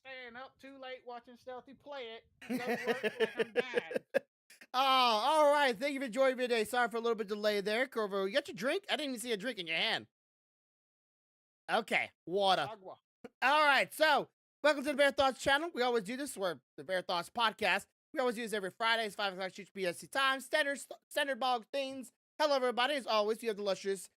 staying up too late watching Stealthy play it and go to work like I'm dying. Oh, all right. Thank you for joining me today. Sorry for a little bit delay there, Corvo. You got your drink? I didn't even see a drink in your hand. Okay, water. Agua. All right, so welcome to the Bear Thoughts channel. We always do this. We're the Bear Thoughts podcast. We always do this every Friday. It's 5 o'clock BST time. Standard bog things. Hello, everybody. As always, you have the illustrious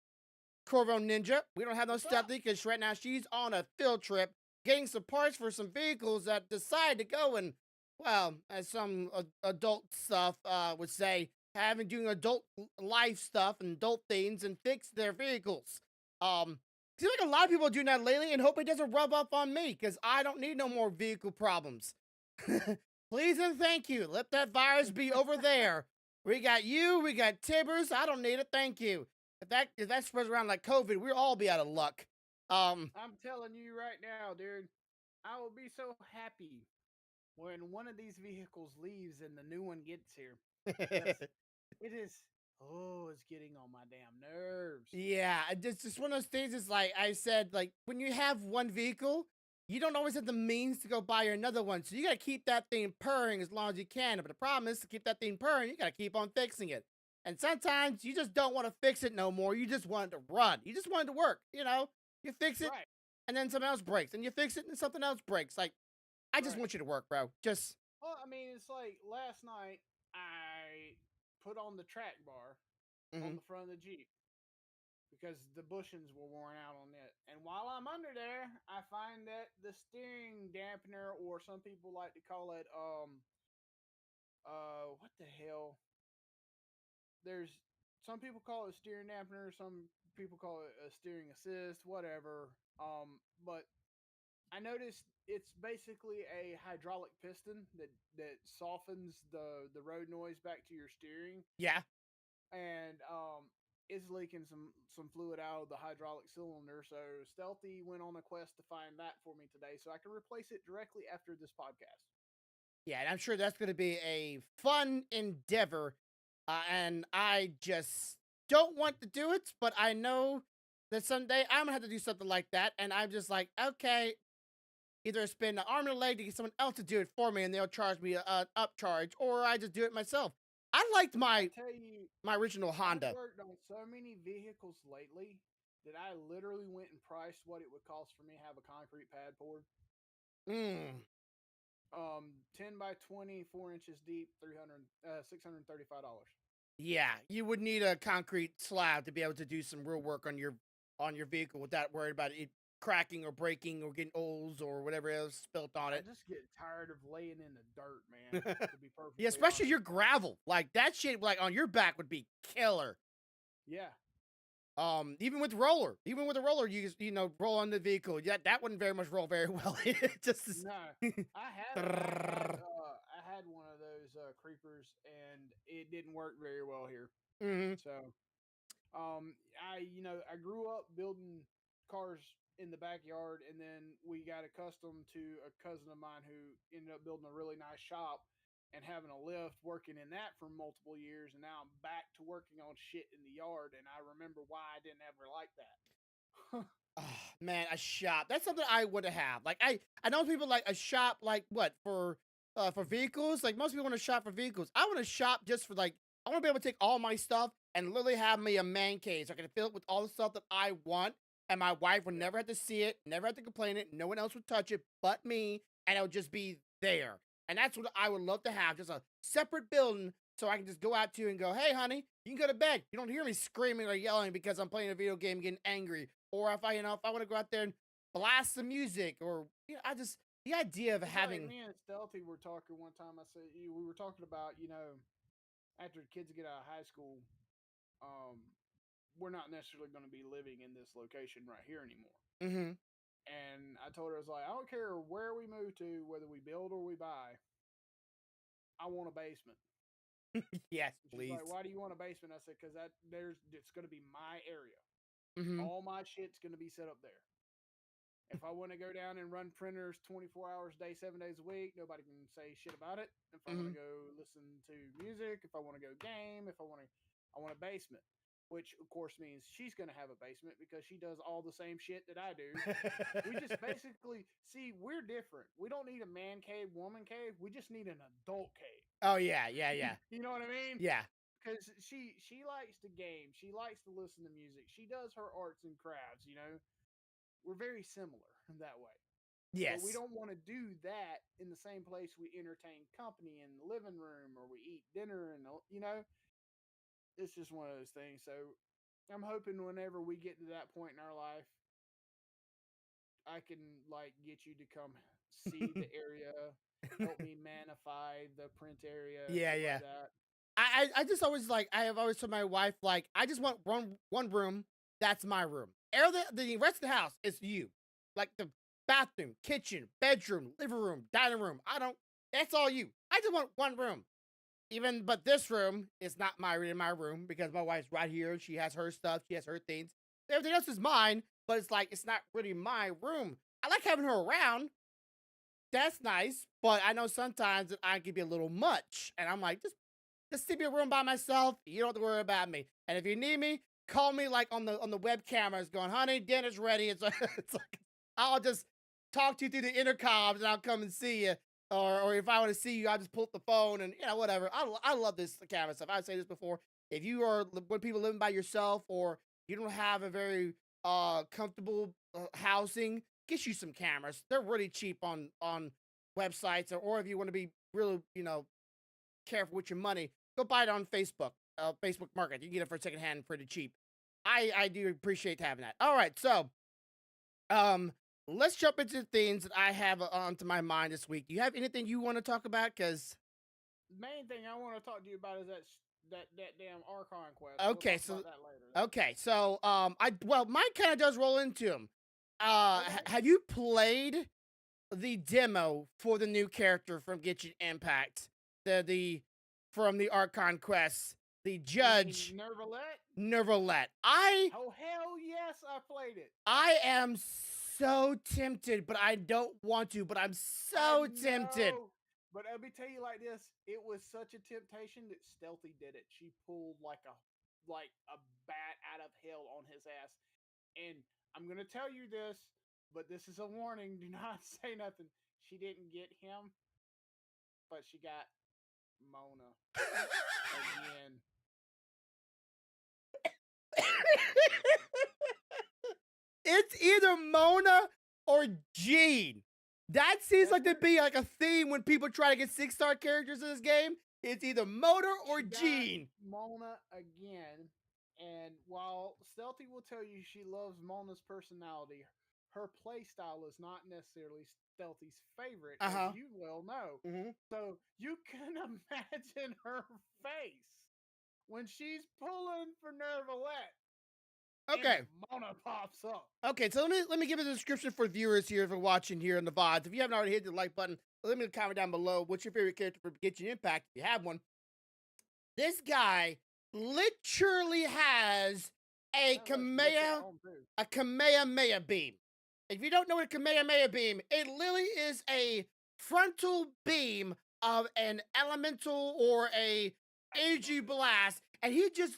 Corvo Ninja. We don't have no What's up? Stealthy because right now she's on a field trip getting some parts for some vehicles that decide to go and, well, as some adult stuff would say, having doing adult life stuff and adult things and fix their vehicles. Um, Seems like a lot of people are doing that lately and hope it doesn't rub up on me because I don't need no more vehicle problems. Please and thank you. Let that virus be over there. We got you, we got Tibbers. I don't need it. Thank you. If that spreads around like COVID, we'll all be out of luck. Um, I'm telling you right now, dude, I will be so happy when one of these vehicles leaves and the new one gets here. Because it is, oh, it's getting on my damn nerves. yeah, it's just one of those things. Is like I said, like when you have one vehicle, you don't always have the means to go buy another one, so you gotta keep that thing purring as long as you can. But the problem is to keep that thing purring, you gotta keep on fixing it. And sometimes you just don't want to fix it no more. You just want it to run. You just want it to work. You fix it, Right, and then something else breaks, and you fix it, and something else breaks. Like I just right. want you to work, bro. Just Well, I mean, it's like last night I put on the track bar on mhm. the front of the Jeep because the bushings were worn out on it. And while I'm under there, I find that the steering dampener, or some people like to call it, what the hell? There's some people call it steering dampener, some people call it a steering assist, whatever. But I noticed it's basically a hydraulic piston that softens the road noise back to your steering, Yeah. and it's leaking some fluid out of the hydraulic cylinder. So Stealthy went on a quest to find that for me today, so I can replace it directly after this podcast. Yeah, and I'm sure that's going to be a fun endeavor. And I just don't want to do it, but I know that someday I'm going to have to do something like that. And I'm just like, okay, either spend an arm and a leg to get someone else to do it for me and they'll charge me an upcharge, or I just do it myself. I liked I my tell you, my original I've Honda. worked on so many vehicles lately that I literally went and priced what it would cost for me to have a concrete pad poured. Mm, 10 by 20, 4 inches deep, 300, $635. yeah, you would need a concrete slab to be able to do some real work on your vehicle without worried about it cracking or breaking or getting holes or whatever else spilt on I it. just get tired of laying in the dirt, man, to be Yeah, perfectly especially honest. your gravel. Like that shit like on your back would be killer. Yeah. Even with a roller, roll on the vehicle. Yeah, that wouldn't very much roll very well. It just is. No. I had one of those creepers, and it didn't work very well here. Mhm. So, I grew up building cars in the backyard, and then we got accustomed to a cousin of mine who ended up building a really nice shop and having a lift, working in that for multiple years, and now I'm back to working on shit in the yard, and I remember why I didn't ever like that. Oh, man, a shop. That's something I would have. Like I know people like a shop like what for vehicles. Like most people want to shop for vehicles. I want to shop just for like I want to be able to take all my stuff and literally have me a man cave so I can fill it with all the stuff that I want. And my wife would Yeah. never have to see it, never have to complain it. No one else would touch it but me, and it would just be there. And that's what I would love to have, just a separate building so I can just go out to and go, hey, honey, you can go to bed. You don't hear me screaming or yelling because I'm playing a video game, getting angry, or if I want to go out there and blast some music, or I just the idea of It's like having. me and Stealthy were talking one time. I said we were talking about, after kids get out of high school, um, we're not necessarily going to be living in this location right here anymore. Hmm. And I told her, I was like, I don't care where we move to, whether we build or we buy, I want a basement. Yes, And she's please. like, why do you want a basement? I said, because it's going to be my area. Hmm. All my shit's going to be set up there. If I want to go down and run printers 24 hours a day, 7 days a week, nobody can say shit about it. If I want Hmm. to go listen to music, if I want to go game, if I want a basement. which of course means she's going to have a basement because she does all the same shit that I do. We just basically see we're different. We don't need a man cave, woman cave. We just need an adult cave. Oh yeah, yeah, yeah, You know what I mean? yeah. Because she likes to game. She likes to listen to music. She does her arts and crafts. You know, we're very similar in that way. But we Yes. don't want to do that in the same place we entertain company in the living room or we eat dinner and you know, it's just one of those things. So I'm hoping whenever we get to that point in our life, I can like get you to come see the area, help me manify the print area, Yeah, shit yeah. like that. I just always like I have always told my wife like I just want one room. That's my room. The rest of the house is you. Like the bathroom, kitchen, bedroom, living room, dining room. I don't. That's all you. I just want one room. Even but this room is not my room because my wife's right here. She has her stuff. She has her things. Everything else is mine. But it's like it's not really my room. I like having her around. That's nice. But I know sometimes that I can be a little much, and I'm like just leave me a room by myself. You don't have to worry about me. And if you need me, call me like on the web cameras going, honey, dinner's ready. It's like, it's like I'll just talk to you through the intercoms and I'll come and see you. Or if I want to see you, I'll just pull up the phone and whatever. I love this camera stuff. I've said this before. If you are when people living by yourself or you don't have a very comfortable housing, get you some cameras. They're really cheap on websites or if you want to be really, careful with your money, go buy it on Facebook, Facebook Market. You can get it for secondhand pretty cheap. I do appreciate having that. All right, so um, let's jump into things that I have onto my mind this week. Do you have anything you want to talk about? Because The main thing I want to talk to you about is that damn Archon quest. We'll okay, talk so about that later. Though. mine kind of does roll into them. Okay. Have you played the demo for the new character from Genshin Impact? The from the Archon quest, the judge Nervalette? Nervalette. Oh hell yes, I played it. I am so tempted, but I don't want to, but I'm so tempted. But let me tell you like this, it was such a temptation that Stealthy did it. She pulled like a bat out of hell on his ass. And I'm gonna tell you this, but this is a warning. Do not say nothing. She didn't get him, but she got Mona again. It's either Mona or Jean. That seems like to be like a theme when people try to get 6-star characters in this game. It's either Mona or Jean. Mona again. And while Stealthy will tell you she loves Mona's personality, her playstyle is not necessarily Stealthy's favorite, Uh as huh. you well know. Mm-hmm. So you can imagine her face when she's pulling for Nervalette and Okay. Mona pops up. Okay, so let me give a description for viewers here if you're watching here in the VODs. If you haven't already hit the like button, let me comment down below what's your favorite character from Genshin Impact if you have one. This guy literally has a Kamehameha beam. If you don't know what a Kamehameha beam, it literally is a frontal beam of an elemental or a energy blast, and he just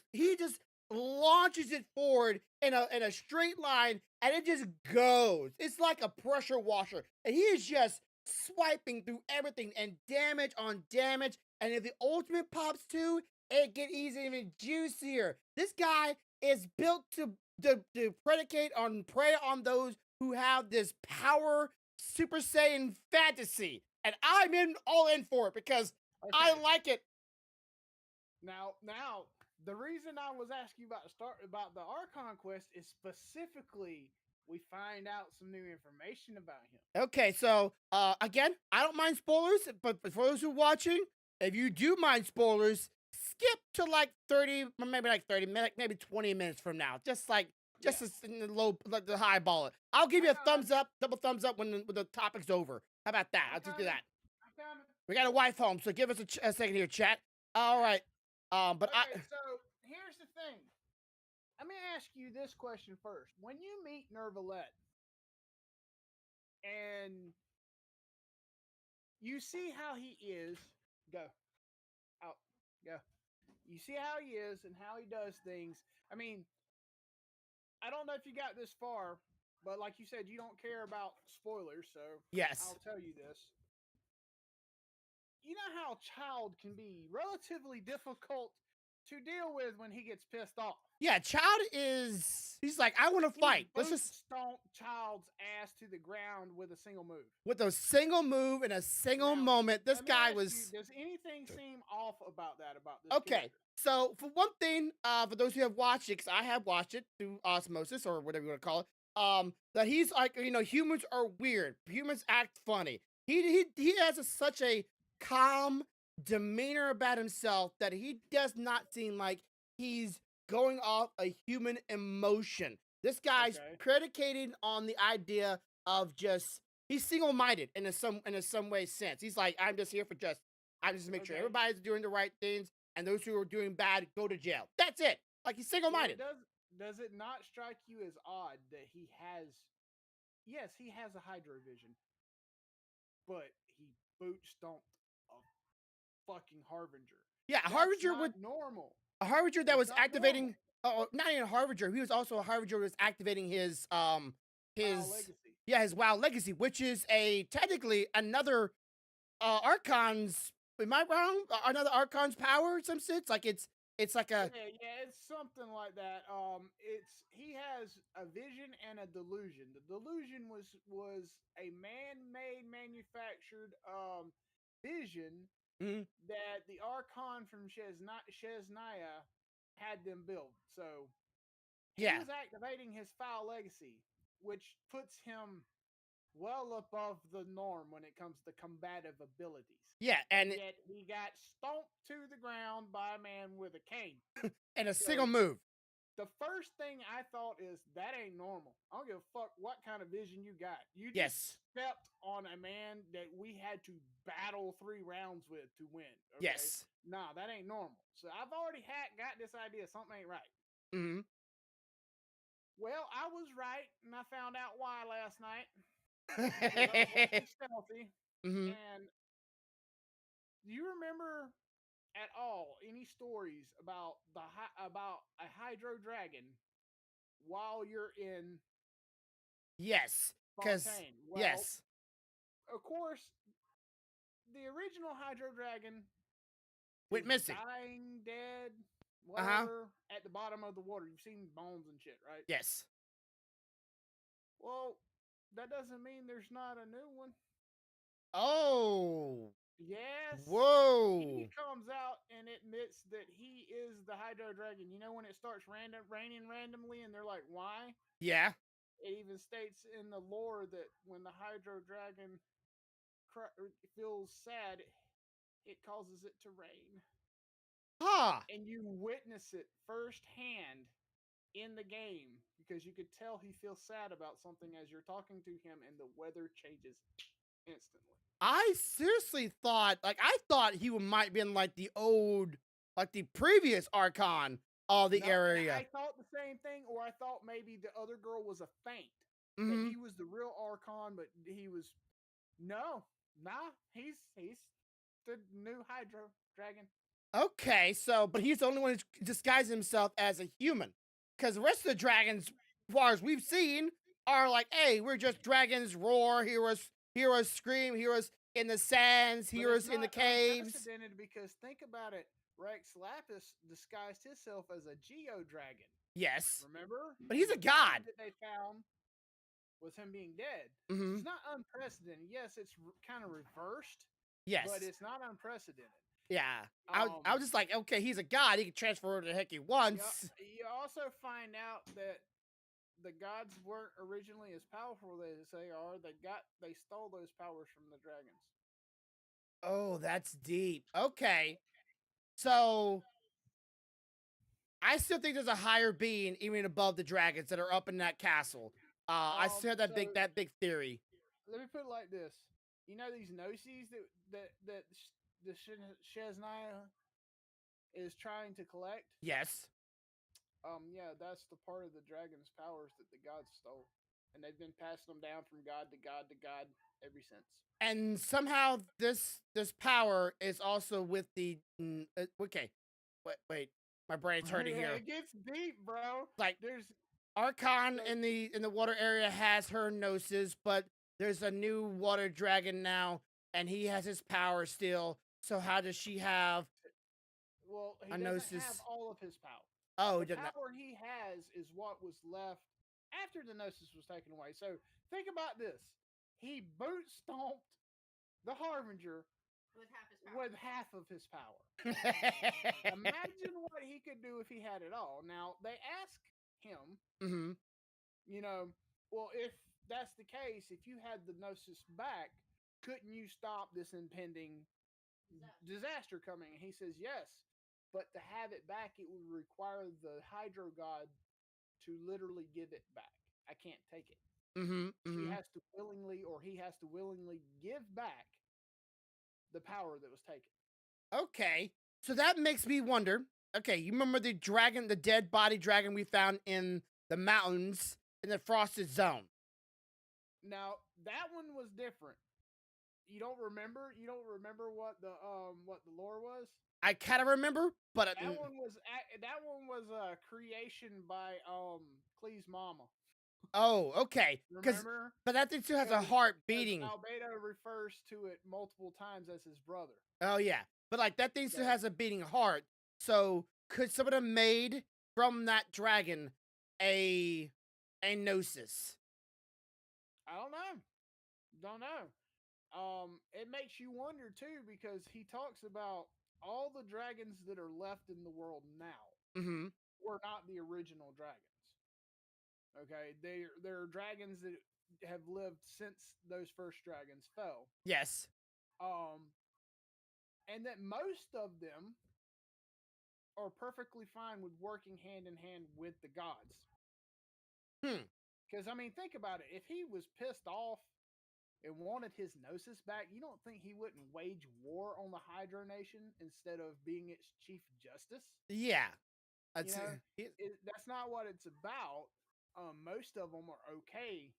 launches it forward in a straight line, and it just goes. It's like a pressure washer, and he is just swiping through everything and damage on damage. And if the ultimate pops too, it get even juicier. This guy is built to predicate on prey on those who have this power Super Saiyan fantasy. And I'm all in for it because Okay. I like it. Now, the reason I was asking you about the Archon quest is specifically we find out some new information about him. Okay, so again, I don't mind spoilers, but for those who are watching, if you do mind spoilers, skip to like 30, or maybe like 30 minutes, maybe 20 minutes from now. Just in the low, like the high ball it. I'll give you a thumbs up, double thumbs up when the topic's over. How about that? I'll just do that. We got a wife home, so give us a second here, chat. All right. But okay, so here's the thing. Let me ask you this question first. When you meet Nervalette and you see how he is, go out, go. You see how he is and how he does things. I mean, I don't know if you got this far, but like you said, you don't care about spoilers, so Yes. I'll tell you this. You know how a child can be relatively difficult to deal with when he gets pissed off. Yeah, Child is he's like, I want to He fight. Let's boot just stomped Child's ass to the ground with a single move. with a single move and a single Now, moment. This let me guy ask you: was does anything seem off about that about this okay. character? So for one thing, for those who have watched it, because I have watched it through osmosis or whatever you want to call it, that he's like, humans are weird. Humans act funny. He has such a calm demeanor about himself that he does not seem like he's going off a human emotion. This guy's Okay, predicated on the idea of just he's single minded in a some way sense. He's like, I'm just here for just I just make sure okay. everybody's doing the right things and those who are doing bad go to jail. That's it. Like he's single Well, minded. does it not strike you as odd that he has? Yes, he has a hydro vision, but he boot stomped a fucking harbinger. Yeah, That's not normal. A Harbinger that That's was not activating. normal. Oh, not even a Harbinger. He was also a Harbinger who was activating Foul his legacy. yeah his WoW legacy, which is a technically another Archon's. Am I wrong? Another Archon's power in some sense. Like it's like a Yeah, it's something like that. It's he has a vision and a delusion. The delusion was a man-made, manufactured vision mhm, that the Archon from Shesnaya had them build. So he yeah was activating his foul legacy, which puts him well above the norm when it comes to combative abilities. yeah And and yet he got stomped to the ground by a man with a cane. and a single So move. the first thing I thought is that ain't normal. I don't give a fuck what kind of vision you got. You just Yes, stepped on a man that we had to battle 3 rounds with to win. Okay, yes. nah, that ain't normal. So I've already got this idea something ain't right. Hmm. Well, I was right, and I found out why last night because I was watching Stealthy. Hmm. And do you remember at all any stories about about a hydro dragon while you're in Yes, because Fontaine? Well, yes, of course, the original Hydro Dragon went is missing. dying, dead, Uh huh. whatever, at the bottom of the water. You've seen bones and shit, right? Yes. Well, that doesn't mean there's not a new one. Oh. Yes, he Whoa. comes out and admits that he is the Hydro Dragon. You know when it starts raining randomly, and they're like, "Why?" Yeah. It even states in the lore that when the Hydro Dragon feels sad, it causes it to rain. Huh. And you witness it firsthand in the game because you could tell he feels sad about something as you're talking to him and the weather changes instantly. I seriously thought, like, I thought he might been like the old, like the previous Archon of the No, I area. thought the same thing, or I thought maybe the other girl was a feint, that Hmm. he was the real Archon, but he was no, nah, he's the new Hydro Dragon. Okay, so, but he's the only one who disguises himself as a human. Because the rest of the dragons, as far as we've seen, are like, hey, we're just dragons roar, hear us scream, hear us in the sands, But hear it's us in the not caves. unprecedented because think about it. Rex Lapis disguised himself as a Geo Dragon. Yes. Remember? But he's And a the body god. that they found was him being dead. So Hmm. it's not unprecedented. Yes, it's kind of reversed, but Yes. it's not unprecedented. Yeah. I was Um, just like, okay, he's a god. He can transfer whatever the heck he you, wants. you also find out that the gods weren't originally as powerful as they are. They stole those powers from the dragons. Oh, that's deep. Okay. So I still think there's a higher being even above the dragons that are up in that castle. I still have that So big theory. let me put it like this: you know these gnosis that the Shesnaya is trying to collect. Yes. Yeah, that's the part of the dragon's powers that the gods stole, and they've been passing them down from god to god to god ever since. And somehow this power is also with the okay. wait, my brain's hurting Yeah, here. it gets deep, bro. Like There's Archon so in the water area has her gnosis, but there's a new water dragon now, and he has his power still. So how does she have well, he a doesn't have gnosis? all of his power. Oh, The he doesn't. power he has is what was left after the gnosis was taken away. So think about this: he boot stomped the Harbinger with half of his power. Imagine what he could do if he had it all. Now they ask him, hmm you know, well, if that's the case, if you had the gnosis back, couldn't you stop this impending disaster coming? And he says yes, but to have it back, it would require the Hydro God to literally give it back. I can't take it. hmm She hmm has to willingly, or he has to willingly give back the power that was taken. Okay, so that makes me wonder. Okay, you remember the dragon, the dead body dragon we found in the mountains in the frosted zone? Now that one was different. You don't remember? You don't remember what the lore was? I kind of remember, but That one was a creation by Clee's mama. oh, okay, because Remember? but that thing still has a Because heart beating. Albedo refers to it multiple times as his brother. Oh yeah, but like that thing still So has a beating heart. So could someone have made from that dragon a gnosis? I don't know. Don't know. It makes you wonder too because he talks about all the dragons that are left in the world now Mm-hmm. were not the original dragons. Okay, they're dragons that have lived since those first dragons fell. Yes. Um, and that most of them are perfectly fine with working hand in hand with the gods. Hmm. Because I mean, think about it. If he was pissed off and wanted his gnosis back, you don't think he wouldn't wage war on the Hydro Nation instead of being its chief justice? Yeah. You That's know, it- that's not what it's about. Most of them are okay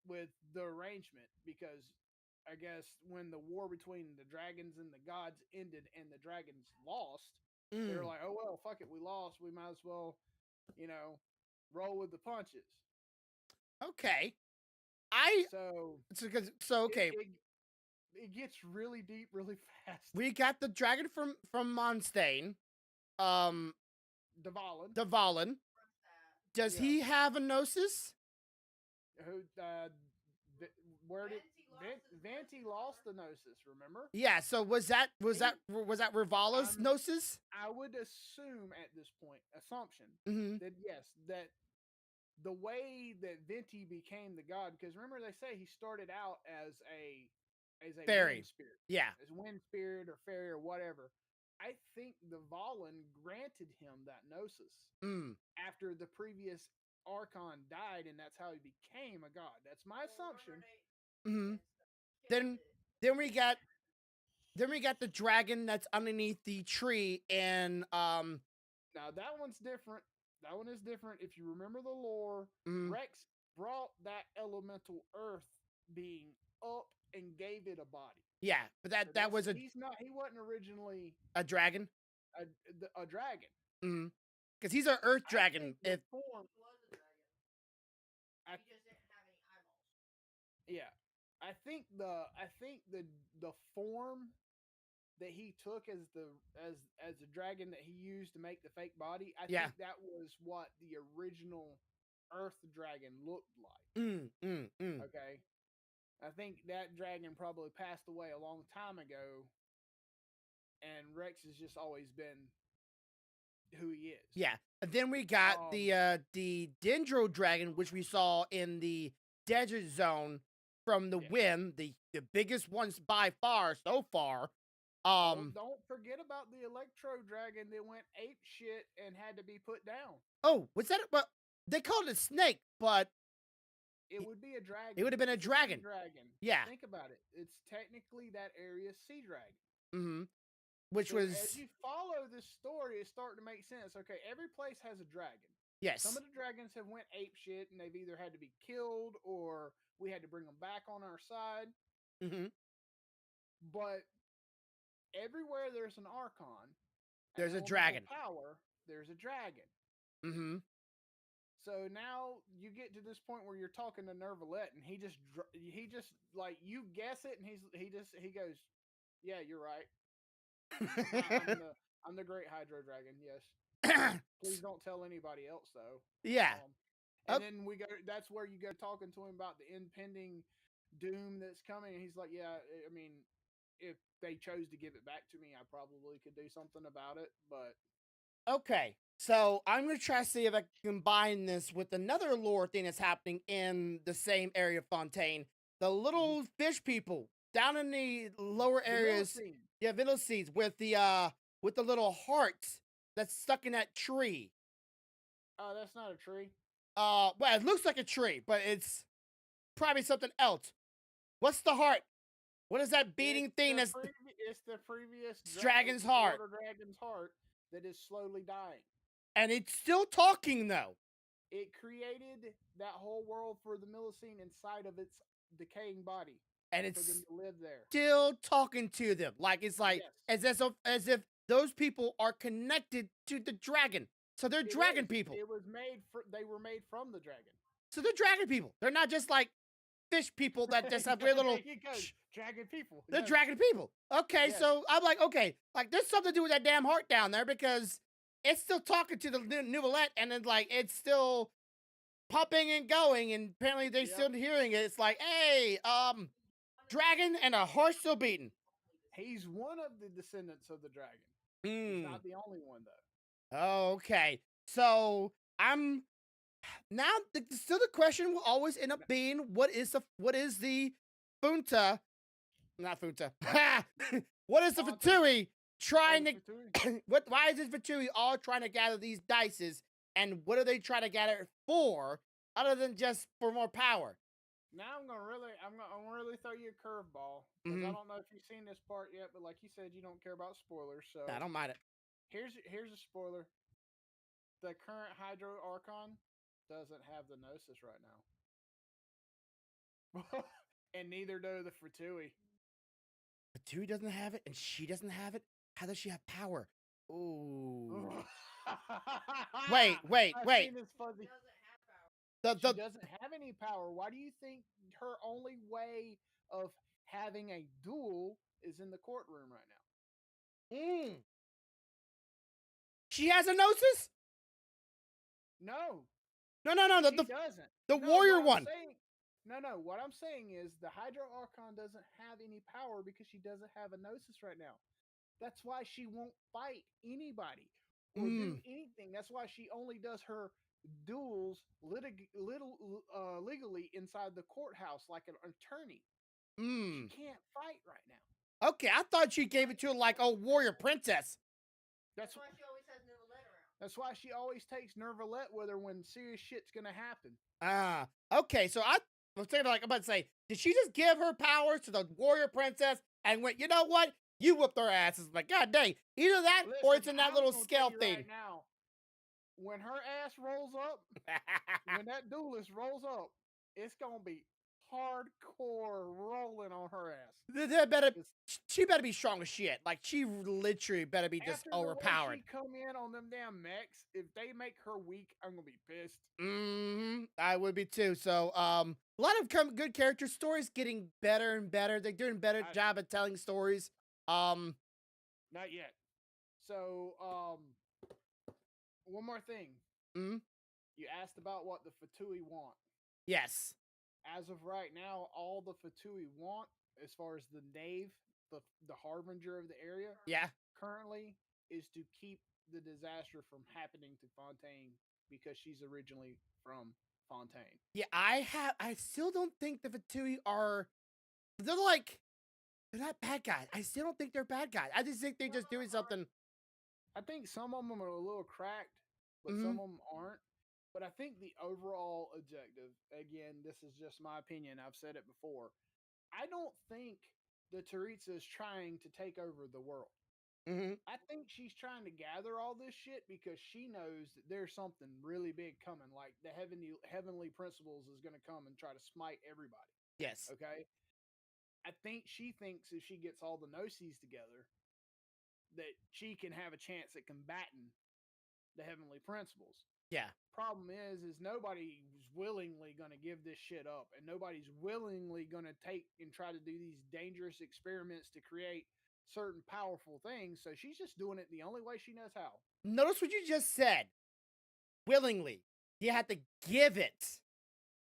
with the arrangement because I guess when the war between the dragons and the gods ended and the dragons lost, they were mm, like, "Oh well, fuck it, we lost. We might as well, you know, roll with the punches." okay. I So so it okay. it, it gets really deep really fast. We got the dragon from Monstein, um, Dvalin, the Valen. Does yeah, he have a gnosis? who where did Vanti lost the gnosis? Remember? Yeah. So He, was that Rivala's I'm gnosis? I would assume at this point, assumption Mm-hmm. that yes, that the way that Venti became the god, because remember they say he started out as a wind Fairy. spirit, Yeah. as wind spirit or fairy or whatever. I think the Valen granted him that gnosis Mm. after the previous Archon died, and that's how he became a god. That's my assumption. Mm-hmm. Then then we got the dragon that's underneath the tree and Now that one's different. That one is different. If you remember the lore, mm, Rex brought that elemental earth being up and gave it a body. yeah, but So that that's was he's not he wasn't originally a dragon. a, a dragon. Mm. Because he's an earth I think dragon. the If form. I, yeah, I think the form that he took as a dragon that he used to make the fake body. I yeah. think that was what the original Earth dragon looked like. Mm. Okay, I think that dragon probably passed away a long time ago, and Rex has just always been who he is. Yeah. And then we got Um, the Dendro dragon, which we saw in the desert zone from the yeah. Wind, the biggest ones by far so far. Oh, Um. don't forget about the Electro dragon that went ape shit and had to be put down. Oh, was that? Well, they called it a snake, but It would be a it dragon. would have been a It's a sea dragon. dragon. Yeah. Think about it. It's technically that area's sea dragon. Mm-hmm. Which So as was you follow this story, it's starting to make sense. Okay, every place has a dragon. Some yes. of the dragons have went ape shit, and they've either had to be killed or we had to bring them back on our side. Mm-hmm. But everywhere there's an archon, and There's a elemental dragon. power, there's a dragon. Mm-hmm. So now you get to this point where you're talking to Nervalette, and he just like you guess it, and he goes, "Yeah, you're right. I'm the Great Hydro Dragon. Yes. Please don't tell anybody else though." Yeah. And then we go. That's where you go talking to him about the impending doom that's coming. And he's like, "Yeah, I mean, if they chose to give it back to me, I probably could do something about it, but." Okay, so I'm gonna try to see if I can combine this with another lore thing that's happening in the same area of Fontaine. The little fish people down in the lower The areas, Millicene. yeah, Seeds with the little hearts that's stuck in that tree. Oh, that's not a tree. Well, it looks like a tree, but it's probably something else. What's the heart? What is that beating thing that's It's the previous dragon's heart? Water Dragon's heart that is slowly dying. And it's still talking though. It created that whole world for the Millicene inside of its decaying body. And for it's them to live there. still talking to them. Like it's like Yes. as if those people are connected to the dragon. So they're dragon people. It was they were made from the dragon. So they're dragon people. They're not just like fish people that just have weird little dragon people. They're dragon people. Okay, Yes. so I'm like, okay, like there's something to do with that damn heart down there because it's still talking to the Nouvellette and then like it's still pumping and going, and apparently they're still hearing it. It's like, hey, dragon and a heart still beating. He's one of the descendants of the dragon. He's not the only one though. Okay, so I'm now still the question will always end up being what is the Funta, not Funta. What is the Fatui trying to why is this Fatui all trying to gather these dices, and what are they trying to gather it for other than just for more power? Now I'm gonna really throw you a curveball because I don't know if you've seen this part yet, but like you said, you don't care about spoilers, so I don't mind it. Here's a spoiler. The current Hydro Archon doesn't have the Gnosis right now. And neither do the Fatui. Fatui doesn't have it, and she doesn't have it? How does she have power? Ooh. wait. She doesn't have any power. Why do you think her only way of having a duel is in the courtroom right now? She has a Gnosis? No. No. She doesn't. The warrior one. No. What I'm saying is the Hydro Archon doesn't have any power because she doesn't have a Gnosis right now. That's why she won't fight anybody or do anything. That's why she only does her duels legally inside the courthouse like an attorney. She can't fight right now. Okay, I thought she gave it to like a warrior princess. That's why she always has Nervalette around. That's why she always takes Nervalette with her when serious shit's gonna happen. Okay, so I was thinking like I'm about to say, did she just give her powers to the warrior princess and went, you know what? You whooped their asses. Like, god dang, either that or it's in that little scale thing. Right now, when her ass rolls up, when that duelist rolls up, it's gonna be hardcore rolling on her ass. She better be strong as shit. Like she literally better be just overpowered. She come in on them damn mechs. If they make her weak, I'm gonna be pissed. I would be too. So a lot of good character stories getting better and better. They're doing a better job at telling stories. Not yet. So one more thing. You asked about what the Fatui want. Yes. As of right now, all the Fatui want, as far as the knave, the harbinger of the area, currently is to keep the disaster from happening to Fontaine because she's originally from Fontaine. Yeah, I still don't think the Fatui are. They're not bad guys. I still don't think they're bad guys. I just think they're just doing something. I think some of them are a little cracked, but some of them aren't. But I think the overall objective, again, this is just my opinion. I've said it before. I don't think the Teresa is trying to take over the world. I think she's trying to gather all this shit because she knows that there's something really big coming. Like the heavenly principles is going to come and try to smite everybody. Yes. Okay. I think she thinks if she gets all the Gnosis together, that she can have a chance at combating the heavenly principles. Yeah. Problem is nobody's willingly going to give this shit up, and nobody's willingly going to take and try to do these dangerous experiments to create certain powerful things. So she's just doing it the only way she knows how. Notice what you just said. Willingly. You have to give it.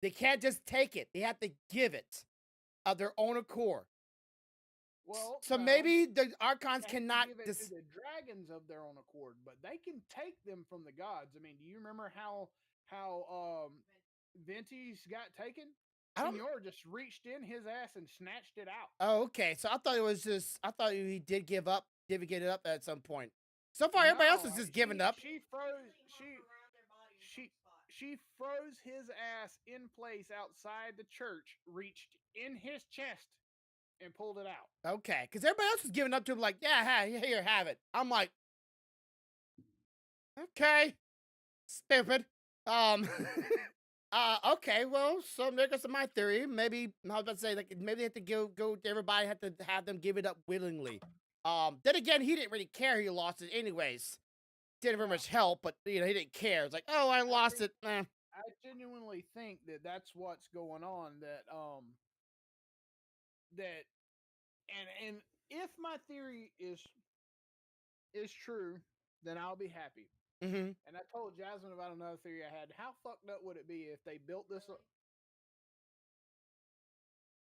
They can't just take it. They have to give it of their own accord. Well, So no, maybe the Archons they have to cannot give it to the dragons of their own accord, but they can take them from the gods. I mean, do you remember how Venti's got taken? I don't. Senor just reached in his ass and snatched it out. Oh, okay. So I thought it was just. I thought he did give up. Did get it up at some point. So far, everybody else No, is just giving up. she froze. She froze his ass in place outside the church, reached in his chest, and pulled it out. Okay, because everybody else is giving up to him, like, yeah, here, have it. I'm like, okay, stupid. Okay, well, so there goes my theory. Maybe I was about to say, like, maybe they have to go. Everybody had to have them give it up willingly. Then again, he didn't really care. He lost it anyways. Didn't very much help, but he didn't care. It's like, oh, I lost it. I genuinely think that that's what's going on. That and if my theory is true, then I'll be happy. Mm-hmm. And I told Jasmine about another theory I had. How fucked up would it be if they built this?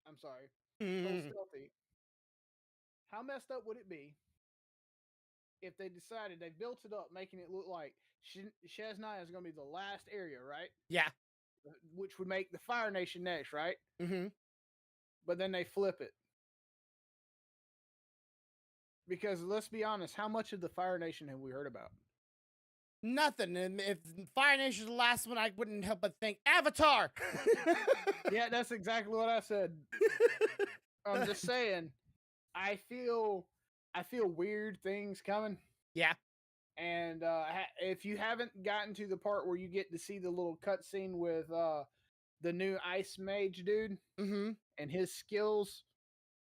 I'm sorry, a little Mm-hmm. stealthy. How messed up would it be if they decided they built it up, making it look like Shaznia is going to be the last area, right? Yeah. Which would make the Fire Nation next, right? Mm-hmm. But then they flip it. Because let's be honest, how much of the Fire Nation have we heard about? Nothing. And if Fire Nation's the last one, I wouldn't help but think Avatar. Yeah, that's exactly what I said. I'm just saying. I feel weird things coming. Yeah. And if you haven't gotten to the part where you get to see the little cutscene with the new Ice Mage dude and his skills,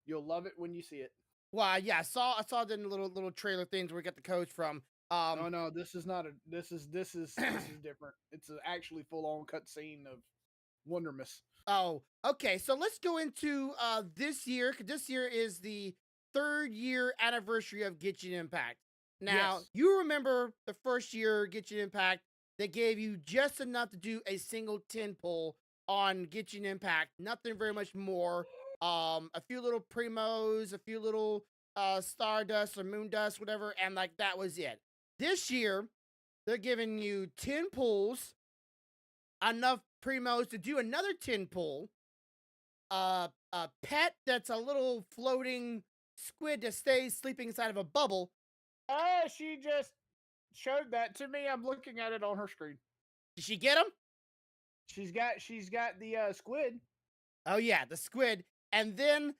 you'll love it when you see it. Well, yeah, I saw it in the little trailer things where we got the codes from. Oh no, this is not a. This is different. It's an actually full on cutscene of Wondermus. Oh, okay. So let's go into this year. 'Cause this year is the 3rd year anniversary of Genshin Impact. Now, Yes. you remember the first year Genshin Impact, they gave you just enough to do a single 10 pull on Genshin Impact. Nothing very much more. A few little primos, a few little stardust or moondust, whatever, and like that was it. This year, they're giving you 10 pulls, enough primos to do another 10 pull, a pet that's a little floating squid that stays sleeping inside of a bubble. She just showed that to me. I'm looking at it on her screen. Did she get him? She's got the squid. Oh yeah, the squid. And then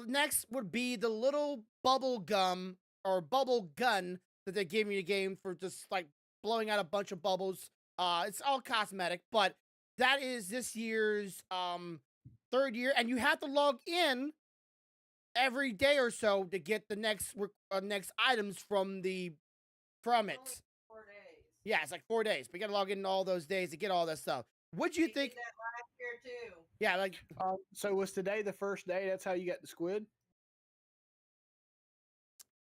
next would be the little bubble gum or bubble gun that they're giving you a game for just like blowing out a bunch of bubbles. It's all cosmetic, but that is this year's 3rd year, and you have to log in every day or so to get the next items from it. 4 days. Yeah, it's like 4 days. But you gotta log in all those days to get all that stuff. What'd you We think? did that last year too. Yeah, like So was today the first day? That's how you got the squid.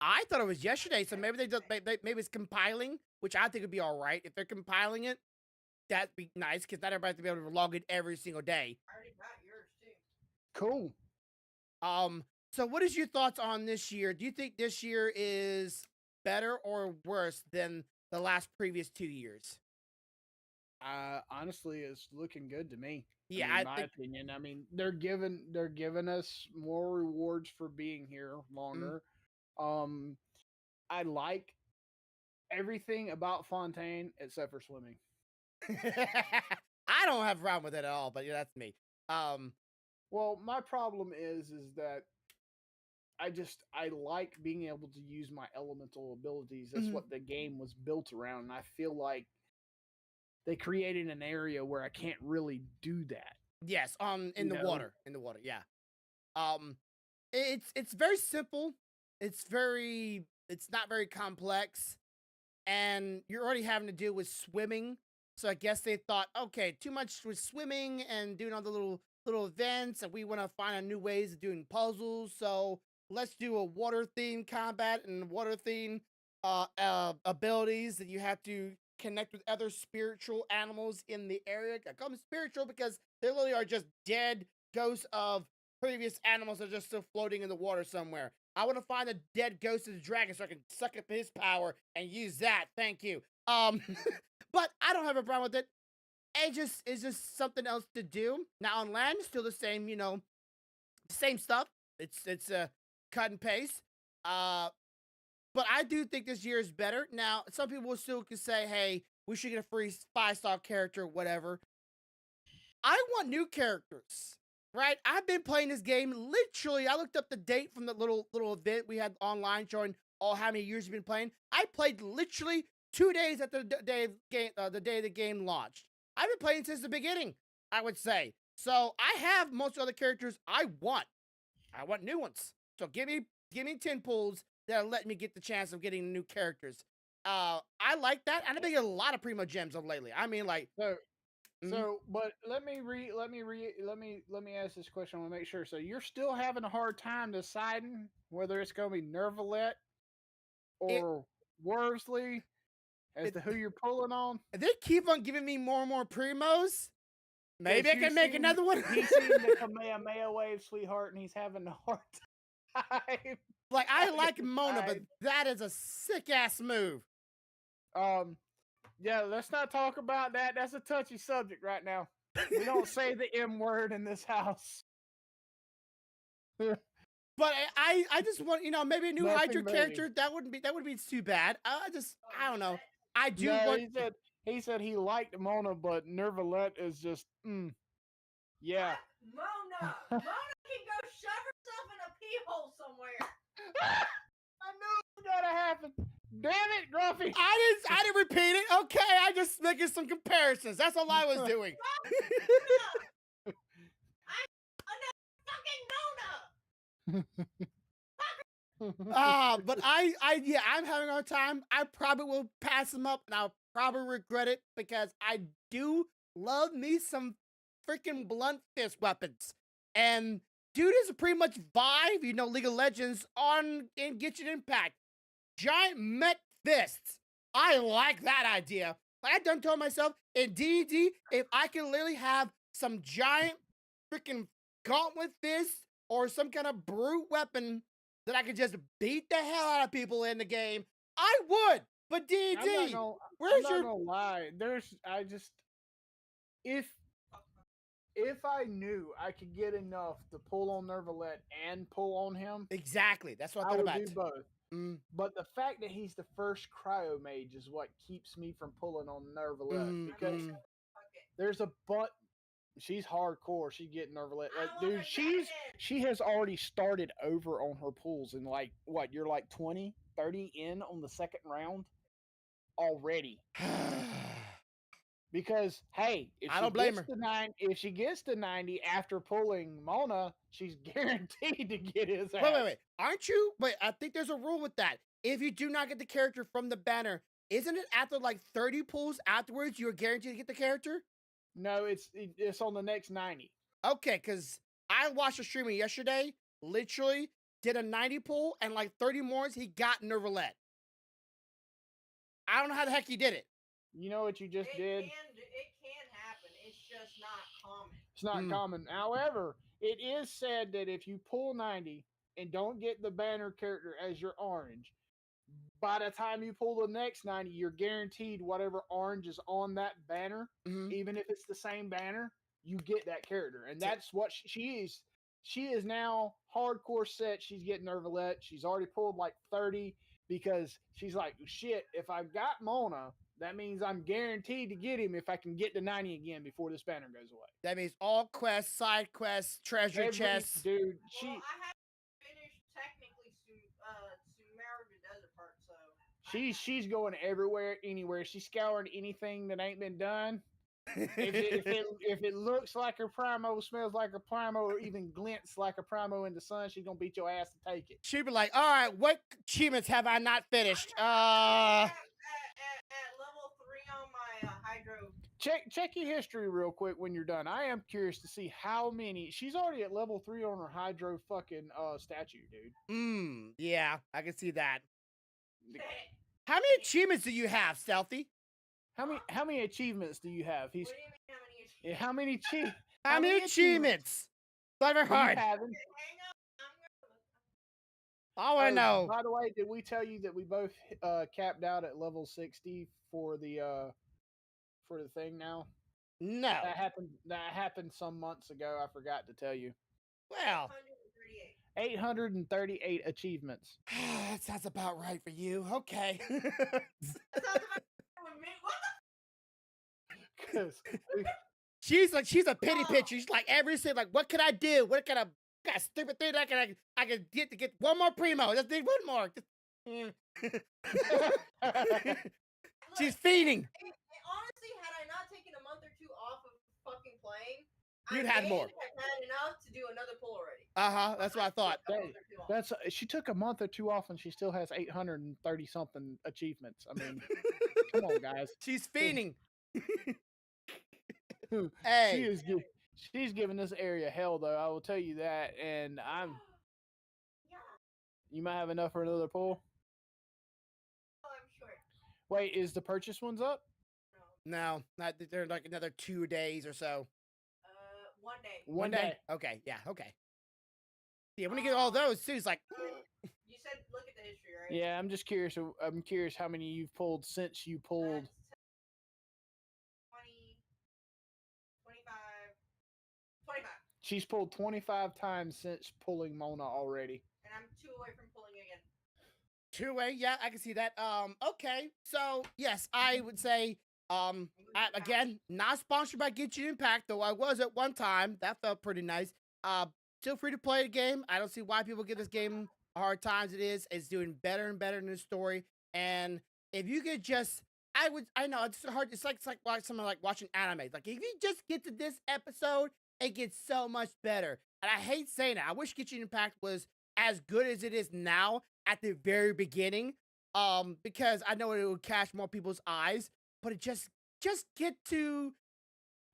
I thought it was yesterday, so maybe maybe it's compiling, which I think would be all right if they're compiling it. That'd be nice because not everybody to be able to log in every single day. I already got yours too. Cool. So what is your thoughts on this year? Do you think this year is better or worse than the last previous 2 years? Honestly, it's looking good to me. Yeah, I mean, in I my think opinion. I mean, they're giving us more rewards for being here longer. I like everything about Fontaine except for swimming. I don't have a problem with it at all, but yeah, that's me. Well, my problem is that I like being able to use my elemental abilities. That's Mhm. what the game was built around, and I feel like they created an area where I can't really do that. Yes, in You the know? water, yeah. Um, it's very simple. It's very it's not very complex, and you're already having to deal with swimming. So I guess they thought, okay, too much with swimming and doing all the little events, and we want to find a new ways of doing puzzles. So let's do a water themed combat and water themed abilities that you have to connect with other spiritual animals in the area. I call them spiritual because they literally are just dead ghosts of previous animals that are just still floating in the water somewhere. I want to find the dead ghost of the dragon so I can suck up his power and use that. Thank you. But I don't have a problem with it. It's just something else to do. Now on land, still the same, same stuff. It's a cut and paste. But I do think this year is better. Now, some people still could say, hey, we should get a free 5-star character, whatever. I want new characters, right? I've been playing this game literally. I looked up the date from the little event we had online showing all how many years you've been playing. I played literally 2 days after the day the game launched. I've been playing since the beginning, I would say. So I have most of the characters I want. I want new ones. So give me 10 pulls that'll let me get the chance of getting new characters. I like that. And I've been getting a lot of Primo Gems of lately. I mean, like, but let me ask this question. I want to make sure. So you're still having a hard time deciding whether it's going to be Nervalet or Worsley as to who you're pulling on. They keep on giving me more and more Primos. Maybe I can make another one. He's seen the Kamehameha wave, sweetheart, and he's having a hard time. Like, I like Mona, but that is a sick ass move. Yeah, let's not talk about that. That's a touchy subject right now. We don't say the M word in this house. But I just want, maybe a new Hydra character. That wouldn't be too bad. I don't know. I do want. He said he liked Mona, but Nervalet is just yeah. Mona can go shove herself in a pee hole somewhere. I knew it was gonna happen. Damn it, Grumpy! I didn't repeat it. Okay, I just making some comparisons. That's all I was doing. But I'm having a hard time. I probably will pass him up, and I'll probably regret it because I do love me some freaking blunt fist weapons. And dude is pretty much Vive, League of Legends in Genshin Impact. Giant mech fists. I like that idea. I done told myself in D&D, if I can literally have some giant freaking gauntlet fists or some kind of brute weapon that I could just beat the hell out of people in the game, I would. But D&D, I'm not gonna lie. If I knew I could get enough to pull on Nervalet and pull on him, exactly. That's what I I thought would about. do both. But the fact that he's the first cryo mage is what keeps me from pulling on Nervalet because there's a but. She's hardcore. She's getting Nervalet. Dude, she has already started over on her pulls and like what? You're like 20, 30 in on the second round already. Because hey, if I don't blame her. If she gets to 90 after pulling Mona, she's guaranteed to get his ass. Wait. Aren't you? Wait, I think there's a rule with that. If you do not get the character from the banner, isn't it after like 30 pulls afterwards you're guaranteed to get the character? No, it's on the next 90. Okay, because I watched a streamer yesterday, literally did a 90 pull, and like 30 more, he got Nervalet. I don't know how the heck he did it. You know what you just did? It can happen. It's just not common. It's not common. However, it is said that if you pull 90 and don't get the banner character as your orange, by the time you pull the next 90, you're guaranteed whatever orange is on that banner, even if it's the same banner, you get that character. And that's what she is. She is now hardcore set. She's getting Nervalet. She's already pulled like 30 because she's like, shit, if I've got Mona, that means I'm guaranteed to get him if I can get to 90 again before this banner goes away. That means all quests, side quests, treasure chests. Dude, I haven't finished technically Sumeru Desert part, so she's going everywhere, anywhere. She's scouring anything that ain't been done. if it looks like a primo, smells like a primo, or even glints like a primo in the sun, she's gonna beat your ass to take it. She'd be like, all right, what achievements have I not finished? At level 3 on my hydro. Check your history real quick when you're done. I am curious to see how many. She's already at level 3 on her hydro fucking statue, dude. Yeah, I can see that. How many achievements do you have, Stealthy? How many achievements do you have? What do you mean how many achievements? Yeah, how many How many achievements? Clever hard. Hang up. All I know. By the way, did we tell you that we both capped out at level 60 for the thing now? No. That happened some months ago. I forgot to tell you. Well, 838 achievements. that sounds about right for you. Okay. That sounds about with me. What the? 'Cause she's a pity pitcher. She's like every single like, what can I do? What kind of stupid thing I can get to get one more primo? Just need one more. She's feeding. Honestly, had I not taken a month or two off of fucking playing, You'd I had may more. have had enough to do another pull already. That's what I thought. that's she took a month or two off and she still has 830 something achievements. I mean, come on, guys. She's feeding. She Hey, is she's giving this area hell though. I will tell you that. And Yeah. you might have enough for another pull. Oh, I'm sure. Wait, is the purchase ones up? no, not they're like another 2 days or so. 1 day. One day. Okay, yeah, okay. Yeah, when you get all those too, it's like You said look at the history, right? Yeah, I'm just curious. I'm curious how many you've pulled since you pulled. That's 20, 25, 25. She's pulled 25 times since pulling Mona already. And I'm 2 away from pulling again. 2-way. Yeah, I can see that. Okay, so yes, I would say again, not sponsored by Get You Impact, though I was at one time. That felt pretty nice. Feel free to play the game. I don't see why people give this game a hard time as it is. It's doing better and better in the story. And if you could just, I know it's hard. It's like something like watching anime. Like if you just get to this episode, it gets so much better. And I hate saying it. I wish Get You Impact was as good as it is now at the very beginning. Because I know it would catch more people's eyes. But it just get to,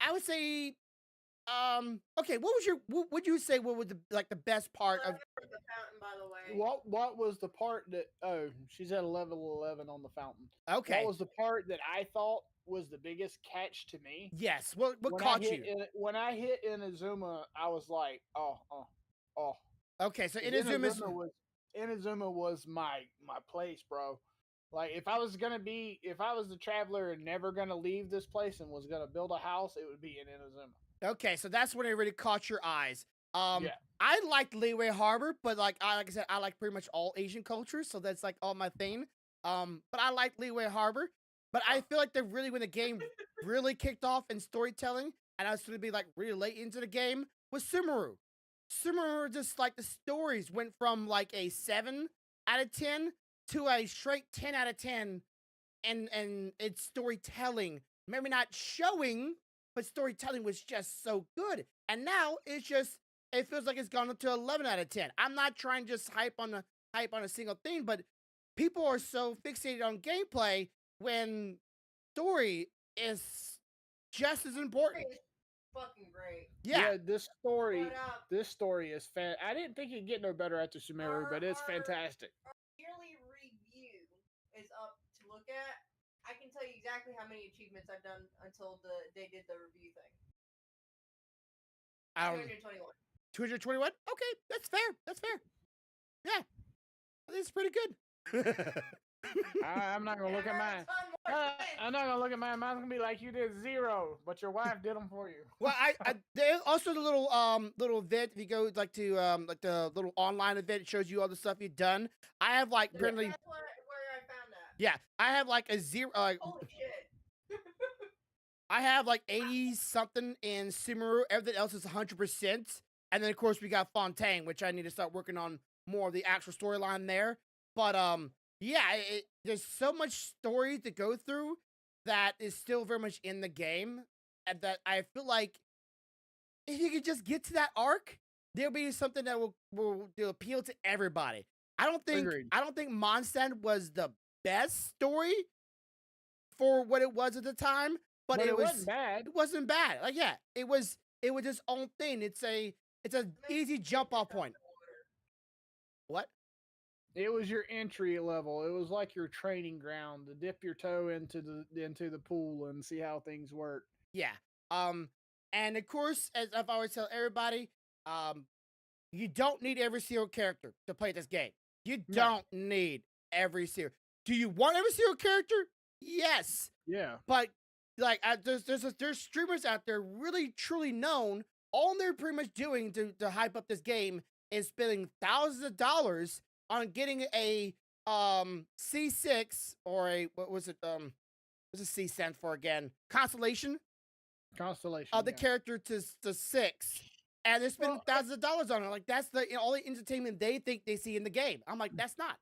I would say, okay, what would you say what was the best part of The fountain, by the way. What was the part that? Oh, she's at level 11 on the fountain. okay. What was the part that I thought was the biggest catch to me? Yes, what When caught you? When I hit Inazuma, I was like, oh. Okay, so 'Cause Inazuma was my place, bro. Like if I was the traveler and never gonna leave this place and was gonna build a house, it would be in Inazuma. Okay, so that's when it really caught your eyes. Yeah. I liked Leeway Harbor, but like I said, I like pretty much all Asian cultures, so that's like all my thing. But I like Leeway Harbor. But I feel like when the game really kicked off in storytelling, and I was going to be like really late into the game, was Sumeru. Sumeru, just like the stories went from like a 7 out of 10 to a straight 10 out of 10, and its storytelling, maybe not showing, but storytelling was just so good. And now it feels like it's gone up to 11 out of 10. I'm not trying to just hype on a single thing, but people are so fixated on gameplay when story is just as important. It's fucking great. Yeah. This story What up? is fan. I didn't think it'd get no better after Sumeru, but it's fantastic. Yearly review is up to look at. I can tell you exactly how many achievements I've done until they did the review thing. 221. 221? Okay, that's fair. That's fair. Yeah. It's pretty good. I'm not gonna look at mine. I'm not gonna look at mine. Mine's gonna be like you did 0, but your wife did them for you. Well, there's also the little event. If you go like to like the little online event, it shows you all the stuff you've done. I have like apparently. That's where I found that. Yeah, I have like a 0. Holy shit. I have like 80 something in Sumeru. Everything else is 100%. And then of course we got Fontaine, which I need to start working on more of the actual storyline there. But yeah, there's so much story to go through that is still very much in the game. and that I feel like if you could just get to that arc, there'll be something that will appeal to everybody. Agreed. I don't think Mondstadt was the best story for what it was at the time, but But it wasn't bad. it wasn't bad. Like yeah, it was its own thing. It's a I mean, easy they jump fish off out point. the water. What? It was your entry level. It was like your training ground to dip your toe into the pool and see how things work. Yeah. Um, and of course, as I've always tell everybody, um, you don't need every single character to play this game. You No. don't need every single. Do you want every single character? Yes, Yeah. but like there's streamers out there really truly known. All they're pretty much doing to hype up this game is spending thousands of dollars on getting a C6 or a what was it what's the C stand for again? Constellation Constellation. the Yeah. character to 6, and they're spending Well, thousands of dollars on it. Like that's the all the entertainment they think they see in the game. I'm like, that's not.